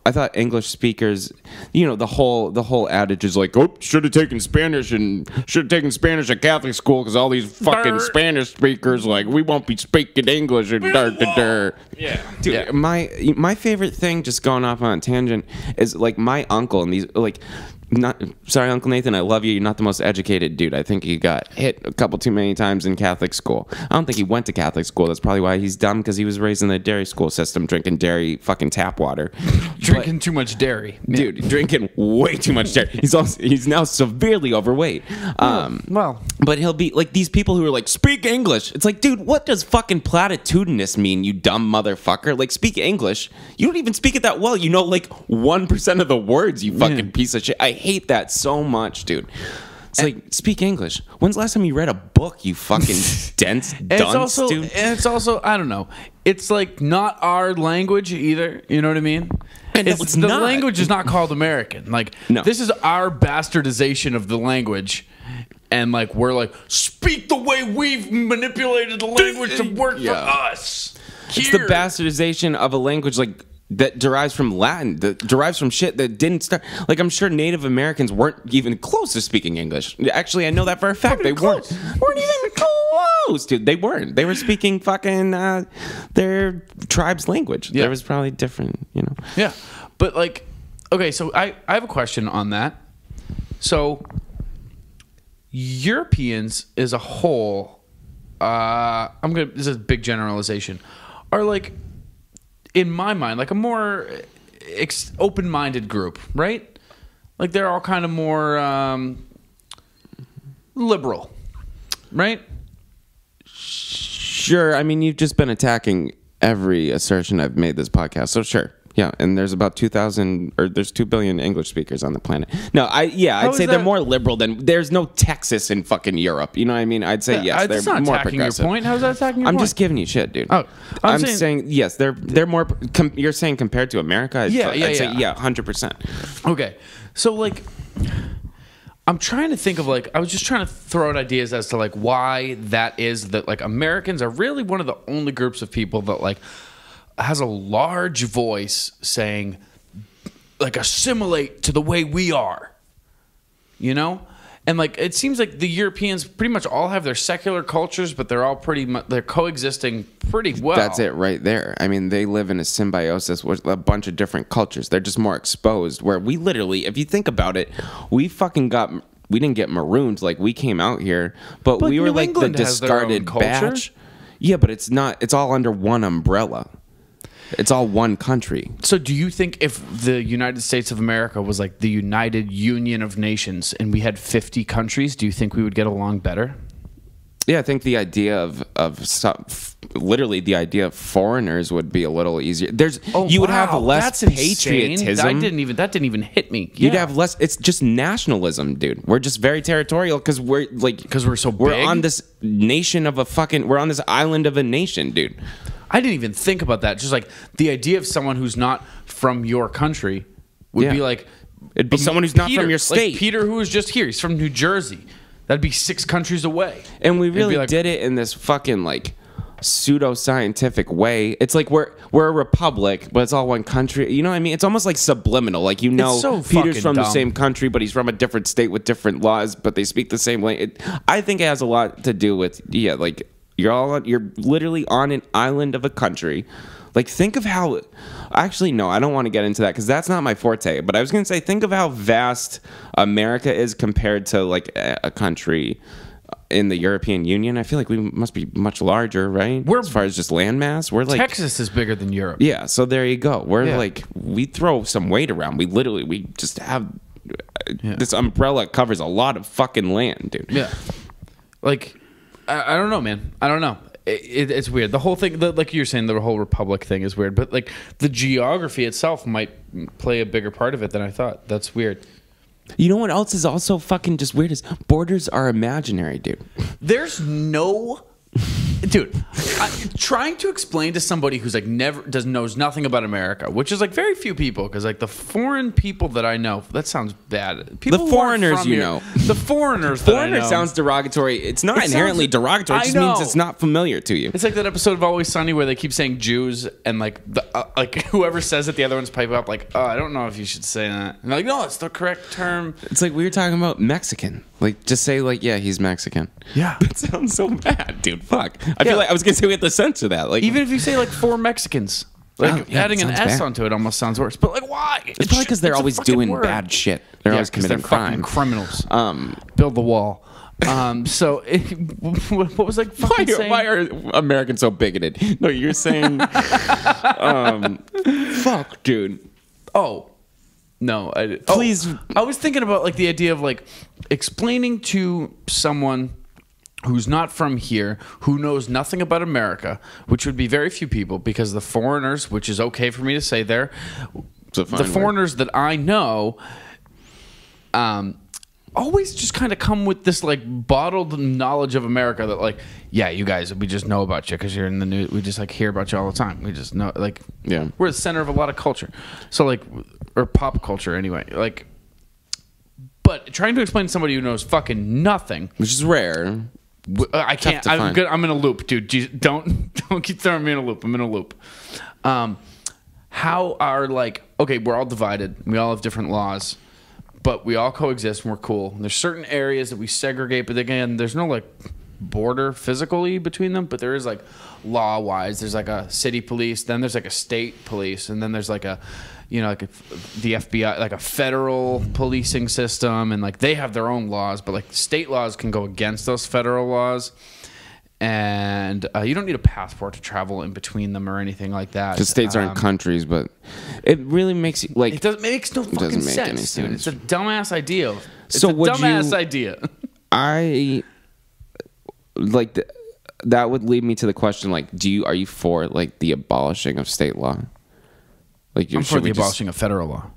I thought English speakers, the whole adage is like, should have taken Spanish at Catholic school because all these fucking Spanish speakers, like, we won't be speaking English and Yeah, dude. Yeah. My favorite thing, just going off on a tangent, is like my uncle and these like Sorry, Uncle Nathan, I love you. You're not the most educated dude. I think he got hit a couple too many times in Catholic school. I don't think he went to Catholic school. That's probably why he's dumb, because he was raised in the dairy school system, drinking dairy fucking tap water. Drinking too much dairy. Dude, drinking way too much dairy. He's now severely overweight. But he'll be like these people who are like, speak English. It's like, dude, what does fucking platitudinous mean, you dumb motherfucker? Like, speak English. You don't even speak it that well. You know, like 1% of the words, you fucking piece of shit. I hate that so much, dude. It's like, speak English. When's the last time you read a book, you fucking dense dunce, dude? And it's also, I don't know. It's like not our language either. You know what I mean? And it's the not. language is not called American. Like, this is our bastardization of the language. And like, we're like, speak the way we've manipulated the language to work for us. It's the bastardization of a language, like, that derives from Latin, that derives from shit that didn't start. Like, I'm sure Native Americans weren't even close to speaking English. Actually, I know that for a fact. They weren't even close, dude. They weren't. They were speaking fucking their tribe's language. There was probably different, you know. Yeah, but like, okay, so I have a question on that. So Europeans as a whole, this is a big generalization, are like, in my mind, like a more open-minded group, right? Like they're all kind of more liberal, right? Sure. I mean, you've just been attacking every assertion I've made this podcast, so sure. Yeah, and there's about 2,000, or there's 2 billion English speakers on the planet. No, I'd say they're more liberal than, there's no Texas in fucking Europe. You know what I mean? I'd say yes, they're not more attacking progressive. Your point? How's that attacking your point? I'm just giving you shit, dude. Oh, I'm saying yes, they're more. You're saying compared to America? I'd say 100%. Okay, so like, I'm trying to think of like, I was just trying to throw out ideas as to like why that is, that like Americans are really one of the only groups of people that like has a large voice saying, like, assimilate to the way we are, you know? And like, it seems like the Europeans pretty much all have their secular cultures, but they're all they're coexisting pretty well. That's it right there. I mean, they live in a symbiosis with a bunch of different cultures. They're just more exposed, where we literally, if you think about it, we didn't get marooned. Like, we came out here, but we were like the discarded batch. Yeah, but it's not, it's all under one umbrella. It's all one country. So do you think if the United States of America was like the United Union of Nations and we had 50 countries, do you think we would get along better? Yeah, I think the idea literally the idea of foreigners would be a little easier. You would have less patriotism. That didn't even hit me. You'd have less. It's just nationalism, dude. We're just very territorial because we're so big. We're on this nation of we're on this island of a nation, dude. I didn't even think about that. Just like the idea of someone who's not from your country would be like, it'd be someone who's not from your state. Like Peter, who was just here, he's from New Jersey. That'd be 6 countries away. And we really did it in this fucking like pseudo-scientific way. It's like we're a republic, but it's all one country. You know what I mean? It's almost like subliminal. Like, you know, Peter's from the same country, but he's from a different state with different laws, but they speak the same language. I think it has a lot to do with like, you're literally on an island of a country. Like, think of how... Actually, no, I don't want to get into that because that's not my forte. But I was going to say, think of how vast America is compared to, like, a country in the European Union. I feel like we must be much larger, right? As far as just landmass. We're like... Texas is bigger than Europe. Yeah, so there you go. We're like... We throw some weight around. We just have... This umbrella covers a lot of fucking land, dude. Yeah. Like... I don't know, man. I don't know. It's weird. The whole thing, like you're saying, the whole republic thing is weird. But like the geography itself might play a bigger part of it than I thought. That's weird. You know what else is also fucking just weird is borders are imaginary, dude. There's no... Dude, trying to explain to somebody who's like knows nothing about America, which is like very few people, because like the foreign people that I know, that sounds bad. People the foreigners, you know, the foreigners. Foreigner sounds derogatory. It's not inherently derogatory. It just means it's not familiar to you. It's like that episode of Always Sunny where they keep saying Jews, and like like whoever says it, the other ones pipe up like, oh, I don't know if you should say that. And they're like, no, it's the correct term. It's like we were talking about Mexican. Like, just say like, yeah, he's Mexican. Yeah, that sounds so bad, dude. Fuck. I feel like I was gonna say we have to censor that. Like, even if you say like 4 Mexicans, like adding an S onto it almost sounds worse. But like, why? It's probably because they're always doing bad shit. They're always committing crime. Criminals. Build the wall. So what was like fucking saying? Why are Americans so bigoted? No, you're saying fuck, dude. Oh. No, please. I was thinking about like the idea of like explaining to someone who's not from here, who knows nothing about America, which would be very few people, because the foreigners, which is okay for me to say there, the foreigners that I know, always just kind of come with this like bottled knowledge of America that like, yeah, you guys, we just know about you because you're in the news. We just like hear about you all the time. We just know, like, yeah, we're the center of a lot of culture. So like, or pop culture anyway. Like, but trying to explain to somebody who knows fucking nothing, which is rare. I can't. I'm good. I'm in a loop, dude. Don't keep throwing me in a loop. I'm in a loop. How are like, okay, we're all divided. We all have different laws, but we all coexist and we're cool. And there's certain areas that we segregate, but again, there's no like border physically between them, but there is like law wise. There's like a city police, then there's like a state police, and then there's like a, you know, like the FBI, like a federal policing system, and like they have their own laws, but like state laws can go against those federal laws, and you don't need a passport to travel in between them or anything like that. Because states aren't countries, but it really makes you like. It makes no fucking sense, dude. It's a dumbass idea. It's a dumbass idea. I like that would lead me to the question: like, are you for like the abolishing of state law? Like, I'm for the abolishing of federal law.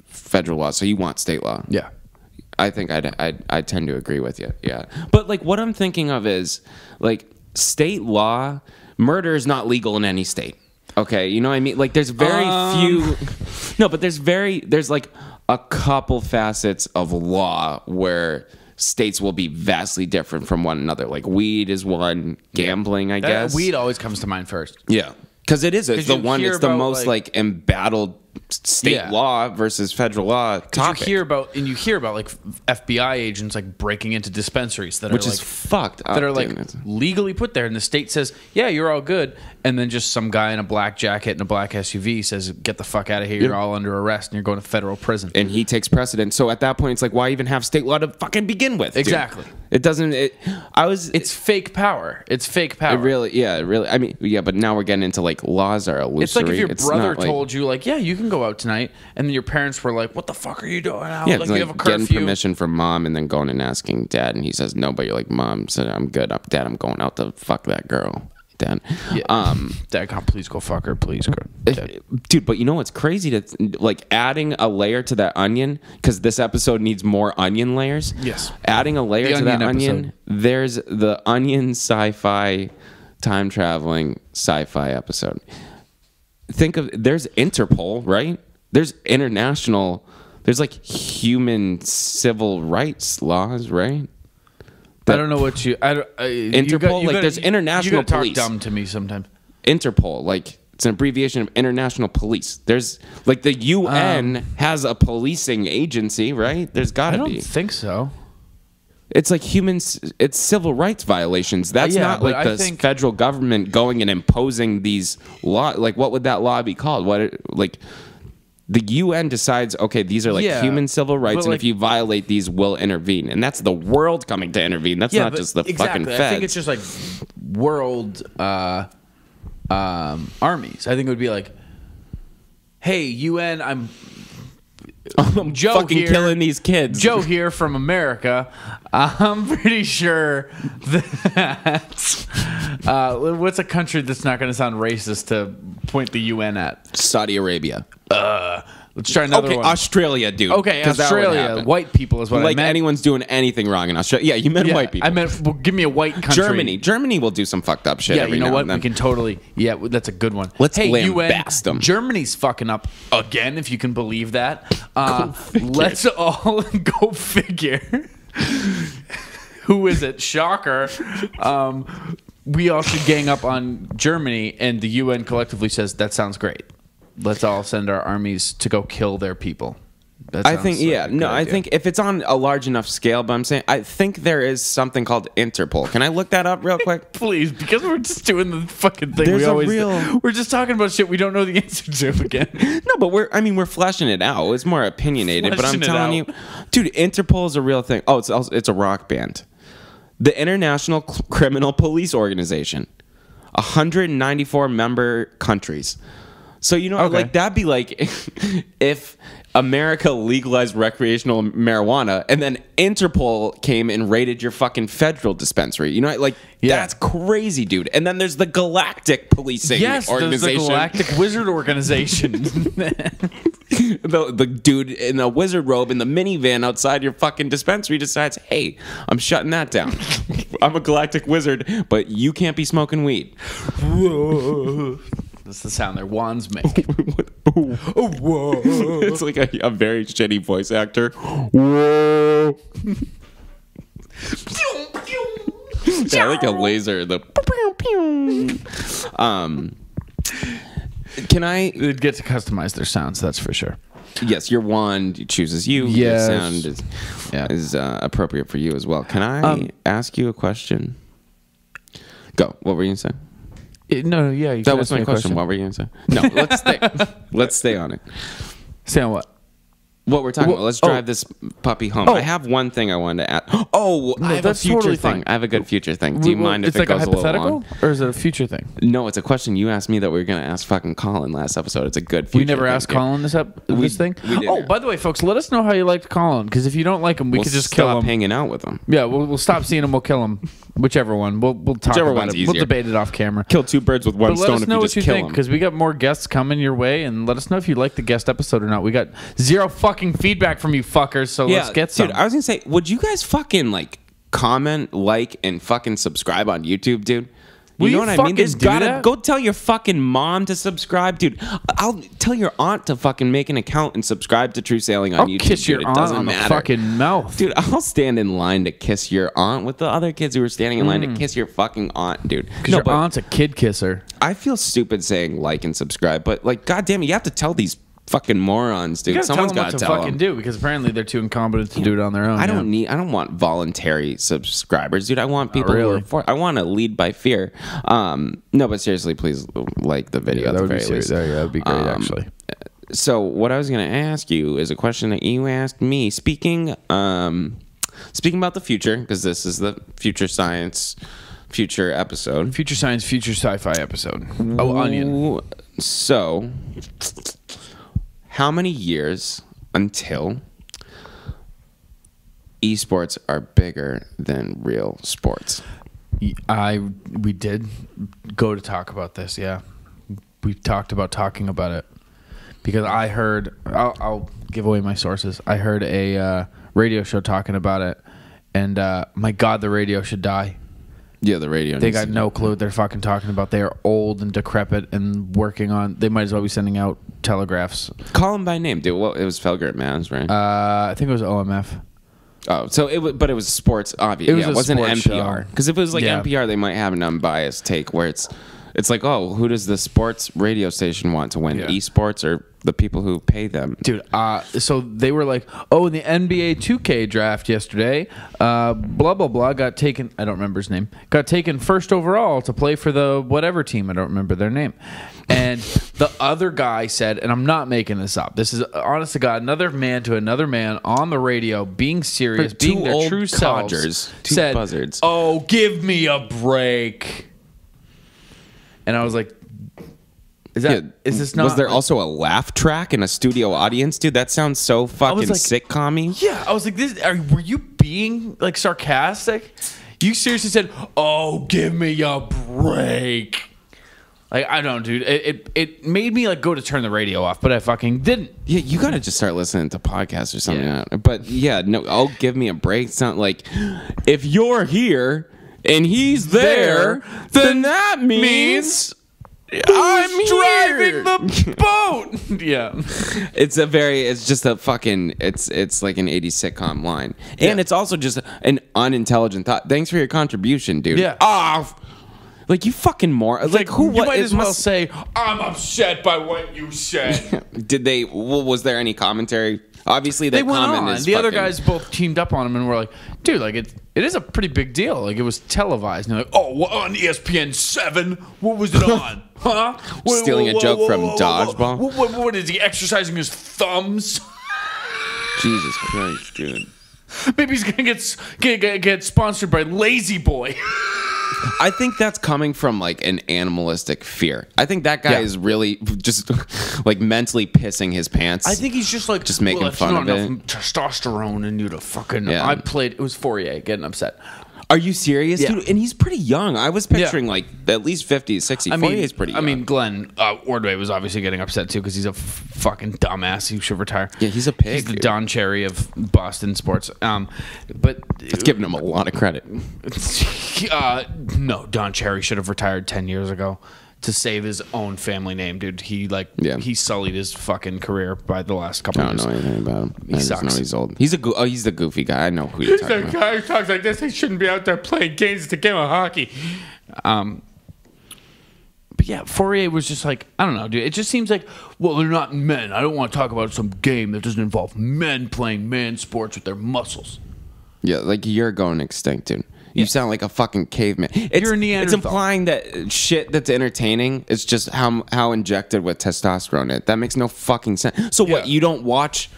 Federal law. So you want state law? Yeah. I think I tend to agree with you. Yeah. But like what I'm thinking of is like state law. Murder is not legal in any state. Okay, you know what I mean? Like there's very few. No, but there's like a couple facets of law where states will be vastly different from one another. Like weed is one. Gambling, I guess. Weed always comes to mind first. Yeah. Because it's the one. It's the most like embattled state law versus federal law topic. You hear about like FBI agents like breaking into dispensaries that which are is fucked up, that are like legally put there, and the state says, yeah, you're all good, and then just some guy in a black jacket and a black SUV says, get the fuck out of here, you're all under arrest and you're going to federal prison, and he takes precedent. So at that point it's like, why even have state law to fucking begin with? Exactly. Dude? It doesn't. It's fake power. It's fake power. It really. I mean, yeah, but now we're getting into like laws are illusory. It's like if your brother told you like, yeah, you can go out tonight, and then your parents were like, what the fuck are you doing out? Yeah, like you have a curfew. Getting permission from mom and then going and asking dad, and he says no, but you're like, mom said I'm good. Dad, I'm going out to fuck that girl. Dad, Dad, please go fuck her, please, dude. But you know what's crazy? To like adding a layer to that onion, because this episode needs more onion layers. Yes, adding a layer to that onion. There's the onion sci-fi time traveling sci-fi episode. Think of there's Interpol, right? There's international. There's like human civil rights laws, right? I don't know what you. Interpol, there's international police. You talk dumb to me sometimes. Interpol, like it's an abbreviation of international police. There's like the UN has a policing agency, right? There's got to be. I don't think so. It's like it's civil rights violations. That's not like the federal government going and imposing these law. Like, what would that law be called? The UN decides, okay, these are like human civil rights, and if you violate these, we'll intervene. And that's the world coming to intervene. That's not just the fucking feds. I think it's just like world armies. I think it would be like, hey, UN, I'm Joe fucking here, killing these kids. Joe here from America. I'm pretty sure that what's a country that's not going to sound racist to point the UN at? Saudi Arabia. Let's try another one. Australia, dude. Okay, Australia. White people is what I meant. Like anyone's doing anything wrong in Australia. Yeah, you meant white people. I meant, well, give me a white country. Germany will do some fucked up shit. Yeah, every you know now what? And then. We can totally. Yeah, that's a good one. Let's lambast them. Germany's fucking up again, if you can believe that. Let's all go figure. Who is it? Shocker. We all should gang up on Germany, and the UN collectively says that sounds great. Let's all send our armies to go kill their people. I think, I think if it's on a large enough scale, but I'm saying, I think there is something called Interpol. Can I look that up real quick? Please, because we're just doing the fucking thing. We're just talking about shit we don't know the answer to again. No, but we're fleshing it out. It's more opinionated, but I'm telling you, dude, Interpol is a real thing. Oh, it's a rock band. The International Criminal Police Organization. 194 member countries. So, like, that'd be like if America legalized recreational marijuana and then Interpol came and raided your fucking federal dispensary. That's crazy, dude. And then there's the Galactic Policing Organization. There's the Galactic Wizard Organization. the dude in a wizard robe in the minivan outside your fucking dispensary decides, hey, I'm shutting that down. I'm a galactic wizard, but you can't be smoking weed. That's the sound their wands make. Whoa. It's like a very shitty voice actor. Whoa. Yeah, like a laser. Can I get to customize their sounds? That's for sure. Yes, your wand chooses you. Yes. Your sound is appropriate for you as well. Can I ask you a question? Go. What were you gonna say? No, yeah. That was my question. What were you gonna say? No, let's stay on it. Stay on what? What we're talking about. Let's drive this puppy home. I have one thing I wanted to add. I have a future thing. I have a good future thing. Do you mind if it goes a little long? Or is it a future thing? No, it's a question you asked me that we were going to ask fucking Colin last episode. It's a good future thing. We never asked Colin this thing? We did. By the way, folks, let us know how you liked Colin, because if you don't like him, we could just kill him. We'll stop hanging out with him. Yeah, we'll stop seeing him. We'll kill him. Whichever one. We'll talk about it. Easier. We'll debate it off camera. Kill two birds with one stone if you just kill them. Let us know what you think, because we got more guests coming your way, and let us know if you like the guest episode or not. We got zero fucking feedback from you fuckers, so let's get some. Dude, I was gonna say, would you guys fucking comment, and fucking subscribe on YouTube, dude? You know what I mean? There's gotta go tell your fucking mom to subscribe, dude. I'll tell your aunt to fucking make an account and subscribe to True Sailing on YouTube. I'll kiss your aunt on the fucking mouth, dude. I'll stand in line to kiss your aunt with the other kids who were standing in line to kiss your fucking aunt, dude. Because your aunt's a kid kisser. I feel stupid saying like and subscribe, but goddamn it, you have to tell these fucking morons, dude. Someone's got to tell them. Fucking do, because apparently they're too incompetent to do it on their own. I don't want voluntary subscribers, dude. I want people I want to lead by fear. No, but seriously, please like the video at the very least. Yeah, that would be great, actually. So what I was going to ask you is a question that you asked me. Speaking about the future, because this is the future science future episode. Future science, future sci-fi episode. Oh, Onion. So how many years until esports are bigger than real sports? We did go to talk about this, yeah. We talked about talking about it. Because I heard, I'll give away my sources. I heard a radio show talking about it. And my God, the radio should die. Yeah, the radio. They got no clue what they're fucking talking about. They are old and decrepit and working on. They might as well be sending out telegraphs. Call them by name, dude. Well, it was Felger Mans, right? I think it was OMF. Oh, so it was sports. Obviously, it wasn't NPR. Because if it was NPR, they might have an unbiased take where it's like, oh, who does the sports radio station want to win? Esports or the people who pay them? Dude, so they were like, oh, in the NBA 2K draft yesterday, blah, blah, blah, got taken, I don't remember his name, got taken first overall to play for the whatever team, I don't remember their name. And the other guy said, and I'm not making this up, this is, honest to God, another man to another man on the radio, being serious, being their true selves, said, buzzards. Oh, give me a break. And I was like, is this not? Was there also a laugh track in a studio audience, dude? That sounds so fucking sitcom-y. Yeah, I was like, were you being sarcastic? You seriously said, "Oh, give me a break." I don't, dude. It made me go to turn the radio off, but I fucking didn't. Yeah, you gotta just start listening to podcasts or something. Yeah. But yeah, no. Oh, give me a break. It's not like if you're here and he's there, then that means I'm driving the boat. Yeah. It's just a fucking, it's like an 80s sitcom line. Yeah. And it's also just an unintelligent thought. Thanks for your contribution, dude. Yeah. You fucking moron. You might as well say, I'm upset by what you said. Was there any commentary Obviously, they went comment on. is The other fucking- guys both teamed up on him and were like, dude, like it is a pretty big deal. Like it was televised. And they're like, oh, well, on ESPN 7, what was it on? Huh? Stealing a joke from Dodgeball? What is he exercising his thumbs? Jesus Christ, dude. Maybe he's gonna get sponsored by Lazy Boy. I think that's coming from like an animalistic fear. I think that guy is really just like mentally pissing his pants. I think he's just like making fun of it. Testosterone in you to fucking. Yeah. I played. It was Fourier getting upset. Are you serious, Yeah. dude? And he's pretty young. I was picturing like at least 50, 60. Fourier is pretty young. I mean, Glenn Ordway was obviously getting upset too because he's a fucking dumbass. He should retire. Yeah, he's a pig. He's the dude. Don Cherry of Boston sports. But It's giving him a lot of credit. no, Don Cherry should have retired 10 years ago to save his own family name, dude. He he sullied his fucking career by the last couple I of don't years. know anything about him. I just sucks. know he's old. He's he's the goofy guy. I know who you're talking about. guy who talks like this. He shouldn't be out there playing games. It's a game of hockey. But yeah, Fourier was just like, I don't know, dude. It just seems like, well, they're not men. I don't want to talk about some game that doesn't involve men playing man sports with their muscles. Yeah, like you're going extinct, dude. You sound like a fucking caveman. You're a Neanderthal. It's implying that shit that's entertaining is just how injected with testosterone it. That makes no fucking sense. So what? You don't watch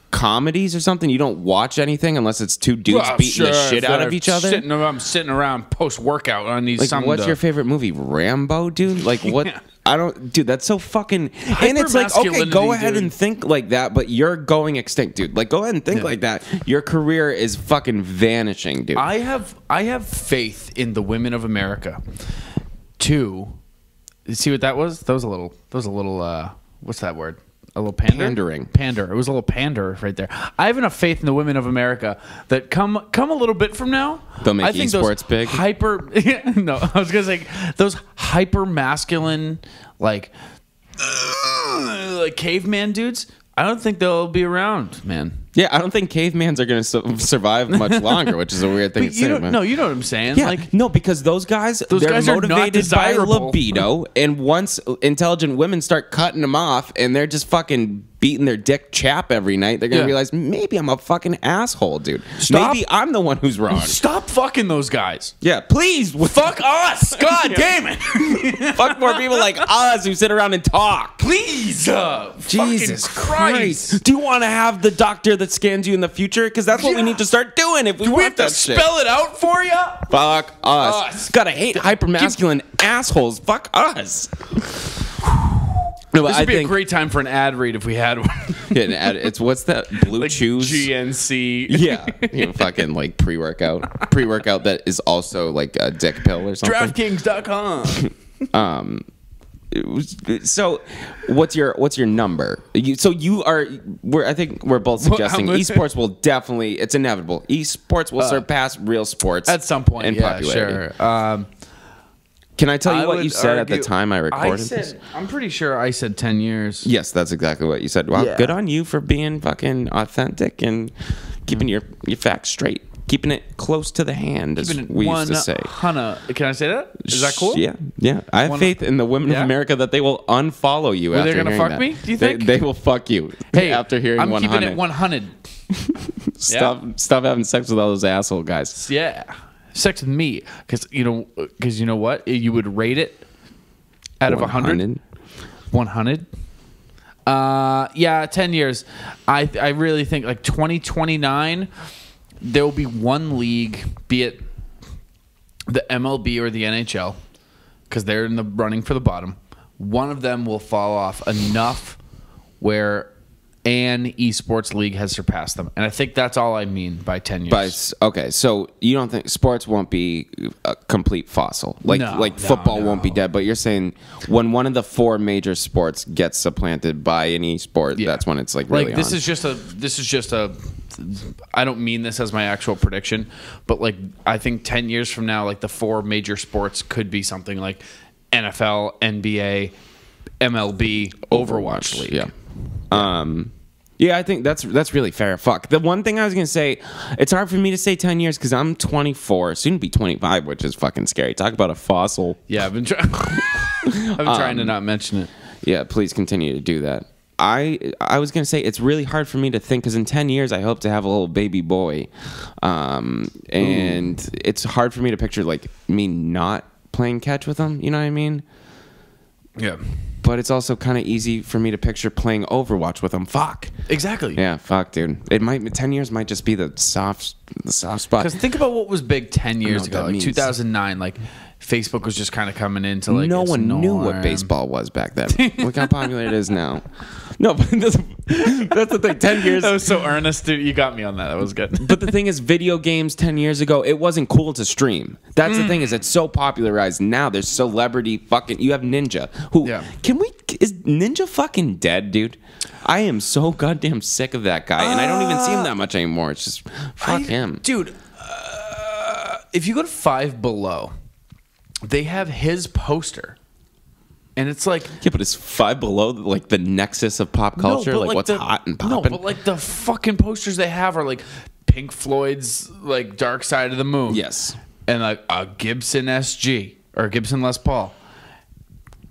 comedies or something? You don't watch anything unless it's two dudes beating the shit out of each other? I'm sitting around post workout on these. Like, what's your favorite movie? Rambo, dude? Like, what? Yeah. I don't, dude. That's so fucking. And it's like, okay, go ahead and think like that, but you're going extinct, dude. Like, go ahead and think like that. Your career is fucking vanishing, dude. I have faith in the women of America. To see what that was? That was a little. What's that word? A little Pandering. Pander. It was a little pander right there. I have enough faith in the women of America that come a little bit from now. They'll make I think esports big. No, I was gonna say those hyper masculine like caveman dudes. I don't think they'll be around, man. Yeah, I don't think cavemans are going to survive much longer, which is a weird thing to say, man. No, you know what I'm saying. Yeah, like, no, because those guys, they're guys are not motivated by desirable. libido, and once intelligent women start cutting them off, and they're just fucking beating their dick chap every night, they're going to realize, maybe I'm a fucking asshole, dude. Maybe I'm the one who's wrong. Stop fucking those guys. Yeah, please. Fuck us. God damn it. Fuck more people like us who sit around and talk. Please. Jesus Christ. Do you want to have the doctor that scans you in the future? Because that's what we need to start doing if we Do we want have to that shit. spell it out for you? Fuck us. Gotta hate hypermasculine assholes. Fuck us. No, This would be a great time for an ad read if we had one. Yeah, an ad, it's what's that? Blue Chews? GNC. Yeah. You know, fucking like pre-workout. Pre-workout that is also like a dick pill or something. DraftKings.com. So what's your number? I think we're both suggesting esports will definitely, it's inevitable. Esports will surpass real sports at some point in popularity. Sure. Can I tell you what you said at the time I recorded this? I'm pretty sure I said 10 years. Yes, that's exactly what you said. Wow, good on you for being fucking authentic and keeping your facts straight. Keeping it close to the hand, as we used to say. Can I say that? Is that cool? Yeah. I have faith in the women of America that they will unfollow you after they're gonna hearing fuck that. me? Do you think? They will fuck you after hearing I'm 100. keeping it 100. Stop having sex with all those asshole guys. Yeah. Sex with me. Because you know what? You would rate it out of 100? 100? Yeah, 10 years. I really think like 2029... there will be one league, be it the MLB or the NHL, because they're in the running for the bottom. One of them will fall off enough where an esports league has surpassed them. And I think that's all I mean by 10 years. Okay, so you don't think sports won't be a complete fossil? Like football won't be dead, but you're saying when one of the four major sports gets supplanted by an esport, that's when it's like really this is just a I don't mean this as my actual prediction, but like I think 10 years from now, like the four major sports could be something like NFL, NBA, MLB, Overwatch League. Yeah. Yeah, I think that's really fair. Fuck. The one thing I was gonna say, it's hard for me to say 10 years because I'm 24, soon to be 25, which is fucking scary. Talk about a fossil. Yeah, I've been trying to not mention it. Yeah, please continue to do that. I was gonna say it's really hard for me to think because in 10 years I hope to have a little baby boy, and it's hard for me to picture like me not playing catch with him. You know what I mean? Yeah. But it's also kind of easy for me to picture playing Overwatch with him. Fuck. Exactly. Yeah, fuck, dude. 10 years might just be the soft spot. Because think about what was big 10 years ago, like 2009. Like Facebook was just kind of coming into like no one knew what baseball was back then. Look how popular it is now. No, but that's the thing. 10 years. That was so earnest, dude. You got me on that. That was good. But the thing is, video games 10 years ago, it wasn't cool to stream. That's the thing, is it's so popularized now. There's celebrity fucking. You have Ninja. Who? Yeah. Is Ninja fucking dead, dude? I am so goddamn sick of that guy, and I don't even see him that much anymore. It's just fuck him, dude. If you go to Five Below, they have his poster. And it's like... Yeah, but it's Five Below, like the nexus of pop culture? No, like what's hot and popping? No, but like the fucking posters they have are like Pink Floyd's like Dark Side of the Moon. Yes. And like a Gibson SG or Gibson Les Paul.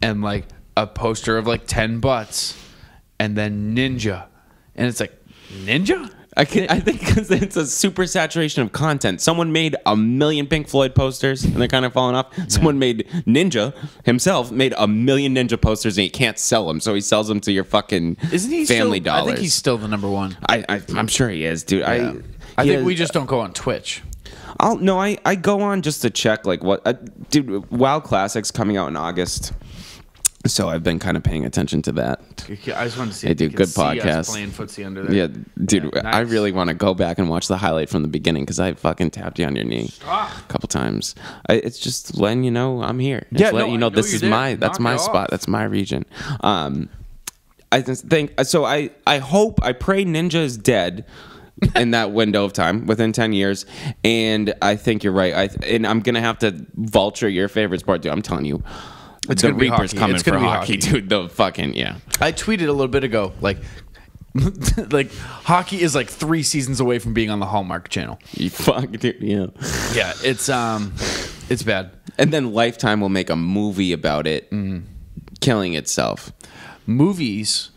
And like a poster of like 10 butts. And then Ninja. And it's like, Ninja? I think because it's a super saturation of content. Someone made 1 million Pink Floyd posters and they're kind of falling off. Someone made Ninja himself made 1 million Ninja posters and he can't sell them, so he sells them to your fucking Family Dollars. I think he's still the number one. I'm sure he is, dude. Yeah. I think we just don't go on Twitch. I go on just to check like what dude. WoW Classic's coming out in August. So I've been kind of paying attention to that. I just want to see. Hey, dude, good podcast. Playing footsie under there. Yeah, dude, yeah, nice. I really want to go back and watch the highlight from the beginning because I fucking tapped you on your knee a couple times. It's just letting you know I'm here. It's letting you know this is that's my spot. That's my region. I just think so. I hope, I pray Ninja is dead in that window of time within 10 years, and I think you're right. And I'm gonna have to vulture your favorite sport, dude. I'm telling you. It's the gonna be Reaper's hockey. coming It's for gonna be hockey, dude. The fucking, yeah. I tweeted a little bit ago, like, like hockey is like 3 seasons away from being on the Hallmark Channel. You fuck, dude. Yeah. Yeah, it's bad. And then Lifetime will make a movie about it, killing itself. Movies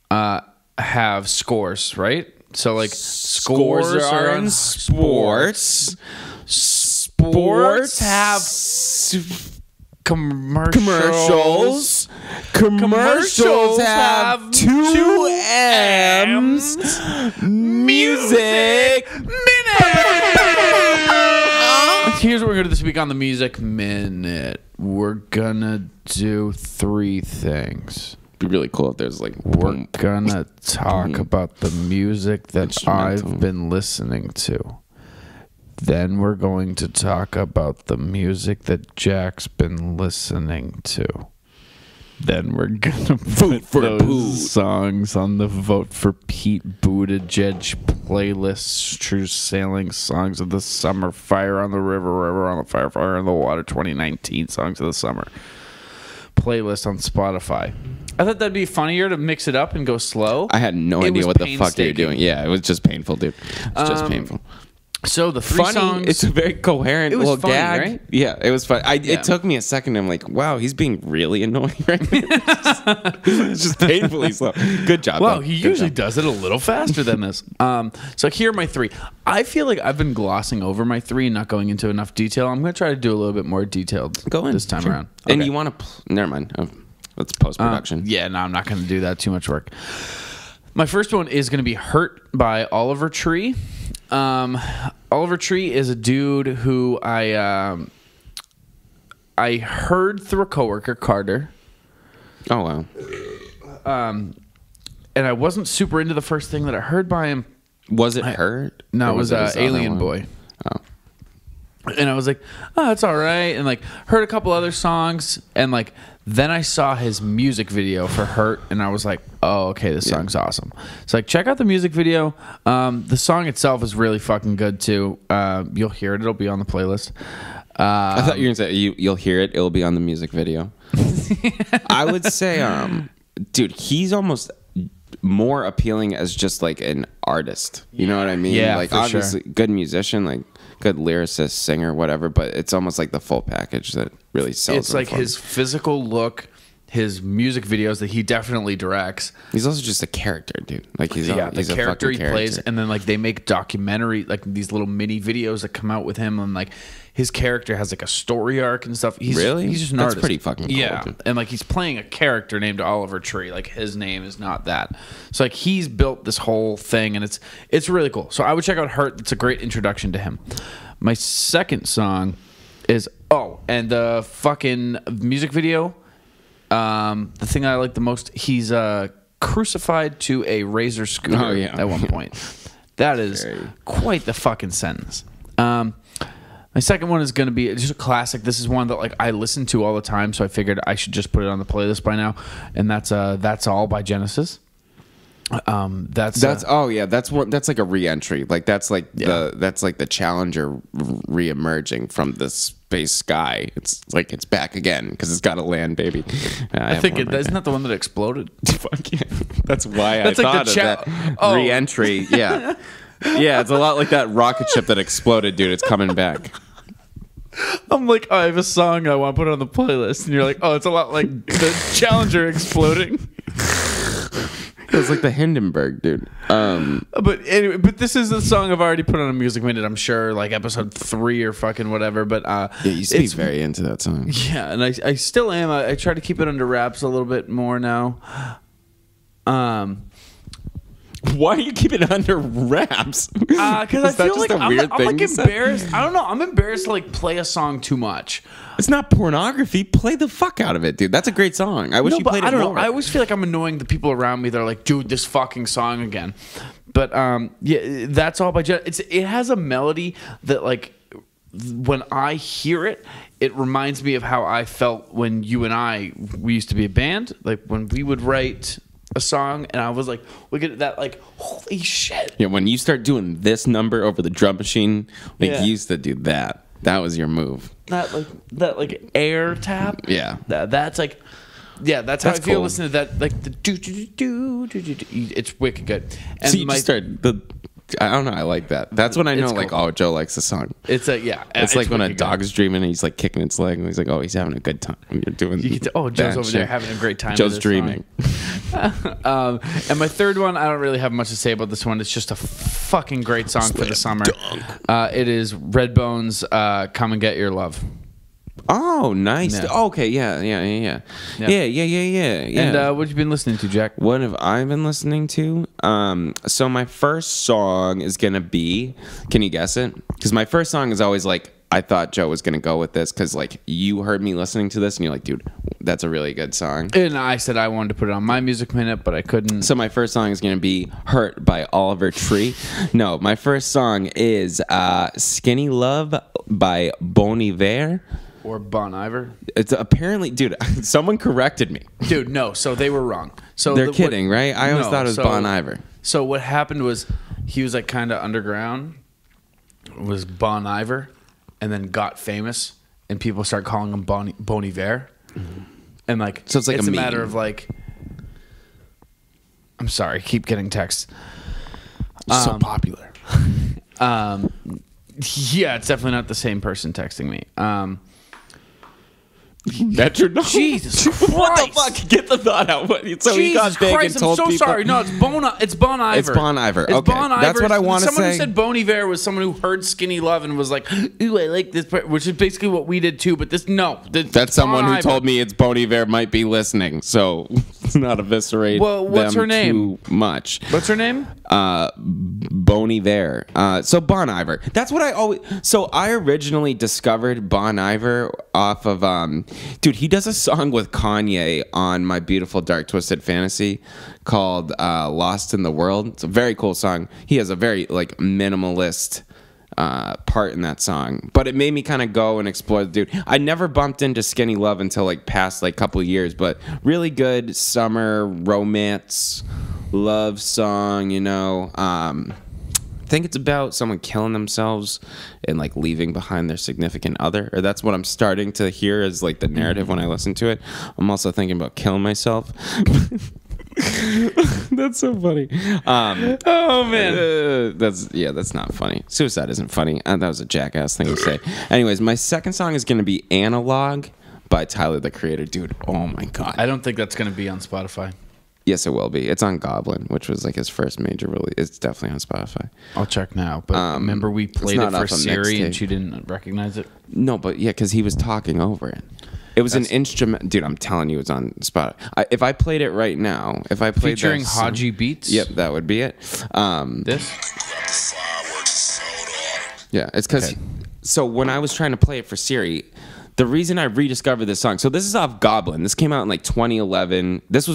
have scores, right? So like scores are in sports. Sports have commercials have 2 M's. Music Minute. Here's what we're gonna do this week on the Music Minute. We're gonna do 3 things. Be really cool if there's like we're gonna talk about the music that I've been listening to. Then we're going to talk about the music that Jack's been listening to. Then we're gonna vote for those songs on the Vote for Pete Buttigieg playlist. True Sailing Songs of the Summer, Fire on the River on the Fire, Fire on the Water 2019 Songs of the Summer playlist on Spotify. I thought that'd be funnier to mix it up and go slow. I had no idea what the fuck you're doing. Yeah, it was just painful, dude. It's just painful. So the 3 songs, it's a very coherent little funny, gag. Right? Yeah, it was fun. It took me a second. I'm like, wow, he's being really annoying right now. It's just painfully slow. Good job. Well, he usually does it a little faster than this. So here are my 3. I feel like I've been glossing over my 3 and not going into enough detail. I'm going to try to do a little bit more detailed this time around. Okay. And you want to... Never mind. That's post-production. Yeah, no, I'm not going to do that. Too much work. My first one is going to be Hurt by Oliver Tree. Oliver Tree is a dude who I heard through a coworker, Carter. Oh, wow. And I wasn't super into the first thing that I heard by him. Was it Hurt? No, it was Alien Boy. Oh. And I was like, oh, it's all right. And like heard a couple other songs, and like then I saw his music video for Hurt, and I was like, oh, okay, this song's awesome. So like check out the music video. The song itself is really fucking good too. You'll hear it. It'll be on the playlist. I thought you were gonna say you'll hear it. It'll be on the music video. I would say, dude, he's almost more appealing as just like an artist. You know what I mean? Yeah, like obviously good musician, like good lyricist, singer, whatever, but it's almost like the full package that really sells. It's like his physical look, his music videos that he definitely directs. He's also just a character, dude. Like he's The a character fucking he plays, and then like they make documentary, like these little mini videos that come out with him, and like his character has like a story arc and stuff. He's just an That's artist. pretty fucking cool, yeah. dude. And like he's playing a character named Oliver Tree. Like his name is not that. So like he's built this whole thing, and it's really cool. So I would check out Hurt. It's a great introduction to him. My second song is and the fucking music video. The thing I like the most, he's crucified to a Razor scooter at one point. That is quite the fucking sentence. My second one is going to be just a classic. This is one that like I listen to all the time, so I figured I should just put it on the playlist by now. And that's All by Genesis. That's like a re-entry. Like that's like the Challenger re-emerging from the space sky. It's like it's back again because it's got to land, baby. I think isn't that the one that exploded? Fuck yeah. That's why I thought of that re-entry. Yeah, yeah. It's a lot like that rocket ship that exploded, dude. It's coming back. I'm like, I have a song I want to put on the playlist, and you're like, it's a lot like the Challenger exploding. It was like the Hindenburg, dude. But anyway, this is the song I've already put on a Music Minute, I'm sure, like episode 3 or fucking whatever. But you used to be very into that song. Yeah, and I still am. I try to keep it under wraps a little bit more now. Why do you keep it under wraps? Because I feel like I'm like embarrassed. I don't know. I'm embarrassed to like play a song too much. It's not pornography. Play the fuck out of it, dude. That's a great song. I wish you played it more. I don't know. I always feel like I'm annoying the people around me. They're like, dude, this fucking song again. But yeah, that's All by Jet. It has a melody that like when I hear it, it reminds me of how I felt when you and we used to be a band. Like when we would write a song, and I was like, look at that, like, holy shit. Yeah, when you start doing this number over the drum machine, like you used to do that. That was your move. That air tap. Yeah. That's like, yeah, that's how I feel listening to that. Like the do. It's wicked good. And I don't know. I like that. That's when I know, like, cool. Joe likes the song. It's It's like when a dog's dreaming and he's like kicking its leg and he's like, he's having a good time. And you're doing. Joe's over there having a great time. Joe's dreaming. And my third one, I don't really have much to say about this one. It's just a fucking great song for the summer. It is Redbone's "Come and Get Your Love." Oh, nice. Yeah. Okay, yeah. And what have you been listening to, Jack? What have I been listening to? So my first song is gonna be. Can you guess it? Because my first song is always like, I thought Joe was gonna go with this because like you heard me listening to this and you're like, dude, that's a really good song. And I said I wanted to put it on my Music Minute, but I couldn't. So my first song is gonna be "Hurt" by Oliver Tree. No, my first song is "Skinny Love" by Bon Iver. Or Bon Iver. It's apparently, dude, someone corrected me. Dude, no, so they were wrong. So they're kidding, right? I always thought it was Bon Iver. So what happened was he was like kind of underground, was Bon Iver, and then got famous, and people started calling him Bon Iver. And like, so it's like a matter of like, I'm sorry, I keep getting texts. So popular. Yeah, it's definitely not the same person texting me. That's your dog. Jesus Christ. What the fuck? Get the thought out. So he got big and told people. I'm so sorry. No, it's Bon Iver. It's Bon Iver. Okay. Bon Iver. That's what I want to say. Someone who said Bon Iver was someone who heard Skinny Love and was like, ooh, I like this part, which is basically what we did too. But that's someone who told me it's Bon Iver might be listening. So let's not eviscerate what's her name? Too much. What's her name? Bon Iver. So Bon Iver. That's what I always. So I originally discovered Bon Iver off of dude, he does a song with Kanye on My Beautiful Dark Twisted Fantasy called Lost in the World. It's a very cool song. He has a very like minimalist part in that song, but it made me kind of go and explore the dude. I never bumped into Skinny Love until like past like couple of years, but really good summer romance love song, you know. I think it's about someone killing themselves and like leaving behind their significant other, or that's what I'm starting to hear as like the narrative when I listen to it. I'm also thinking about killing myself. That's so funny. Oh man, that's not funny. Suicide isn't funny. That was a jackass thing to say. Anyways, my second song is going to be "Analog" by Tyler the Creator, dude. Oh my god. I don't think that's going to be on Spotify. Yes, it will be. It's on Goblin, which was like his first major release. It's definitely on Spotify. I'll check now. But remember we played it for Siri and she didn't recognize it? No, but yeah, because he was talking over it. It was an instrument. Dude, I'm telling you, it's on Spotify. If I played it right now, if I played featuring Haji Beats? Yep, that would be it. This? Yeah, it's because... Okay. So when I was trying to play it for Siri... The reason I rediscovered this song, so this is off Goblin. This came out in like 2011. This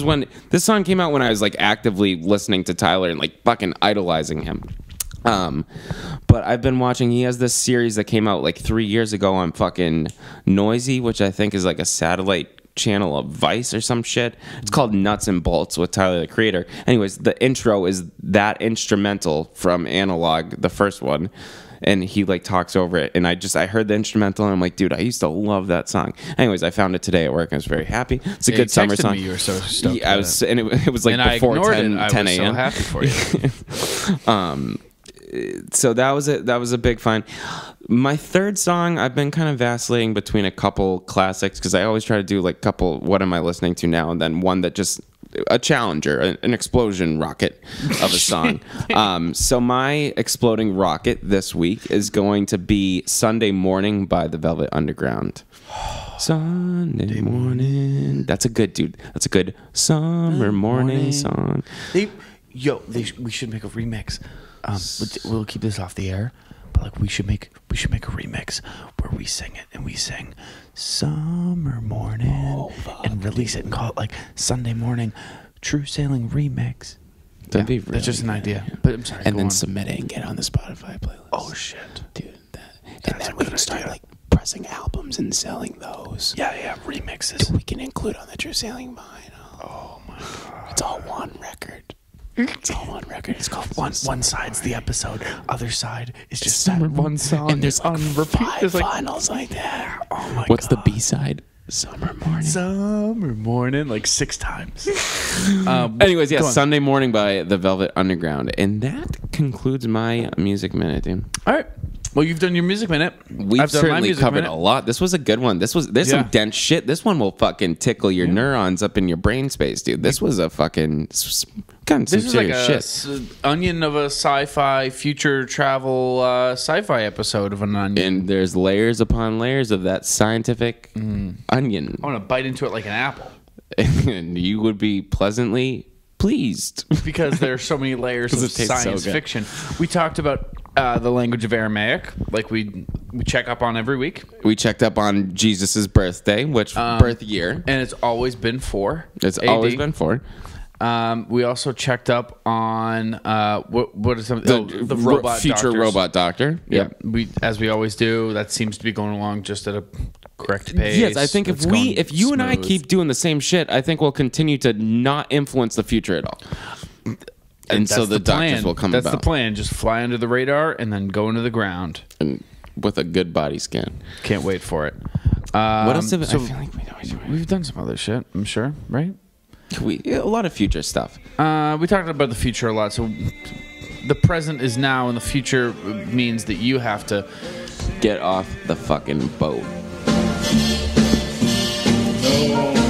song came out when I was like actively listening to Tyler and like fucking idolizing him. But I've been watching, he has this series that came out like 3 years ago on fucking Noisy, which I think is like a satellite channel of Vice or some shit. It's called Nuts and Bolts with Tyler the Creator. Anyways, the intro is that instrumental from Analog, the first one. And he like talks over it, and I heard the instrumental, and I'm like, dude, I used to love that song. Anyways, I found it today at work, and I was very happy. It's a good summer song. Me, you were so stoked. Yeah, I was, and it was like before 10 a.m. I was so happy for you. So that was a big find. My third song, I've been kind of vacillating between a couple classics because I always try to do like couple. What am I listening to now? And then one that just. A challenger, an explosion rocket of a song. So my exploding rocket this week is going to be Sunday Morning by the Velvet Underground. Sunday morning. That's a good, dude. That's a good summer morning song. We should make a remix. We'll keep this off the air. But like we should make a remix where we sing it and we sing Summer Morning and release it and call it like Sunday Morning True Sailing Remix. That'd be really that's just an idea. But I'm sorry. And then submit it and get it on the Spotify playlist. Oh shit, dude! And then we can start like pressing albums and selling those. Yeah, remixes. We can include on the True Sailing vinyl. Oh my god! It's all one record. It's all one record. It's called one side's the episode, other side is just summer one song. And there's on repeat. There's like vinyls like that. Oh my god! What's the B side? Summer morning, like 6 times. Anyways, yeah, Sunday Morning by the Velvet Underground, and that concludes my music minute, dude. All right. Well, you've done your music minute. We've certainly covered a lot. This was a good one. There's some dense shit. This one will fucking tickle your neurons up in your brain space, dude. This was a fucking some serious shit. Onion of a sci-fi future travel sci-fi episode of an onion. And there's layers upon layers of that scientific onion. I want to bite into it like an apple. And you would be pleasantly pleased because there are so many layers of science fiction. We talked about the language of Aramaic, like we check up on every week. We checked up on Jesus's birthday, birth year, and it's always been 4. It's AD. Always been 4. We also checked up on what is something the robot future robot doctor. Yeah, as we always do. That seems to be going along just at a correct pace. Yes, I think if you and I keep doing the same shit, I think we'll continue to not influence the future at all. And so the doctors will come about. That's the plan. Just fly under the radar and then go into the ground. And with a good body scan. Can't wait for it. What else have I feel like we've done some other shit, I'm sure, right? A lot of future stuff. We talked about the future a lot. So the present is now, and the future means that you have to get off the fucking boat. No.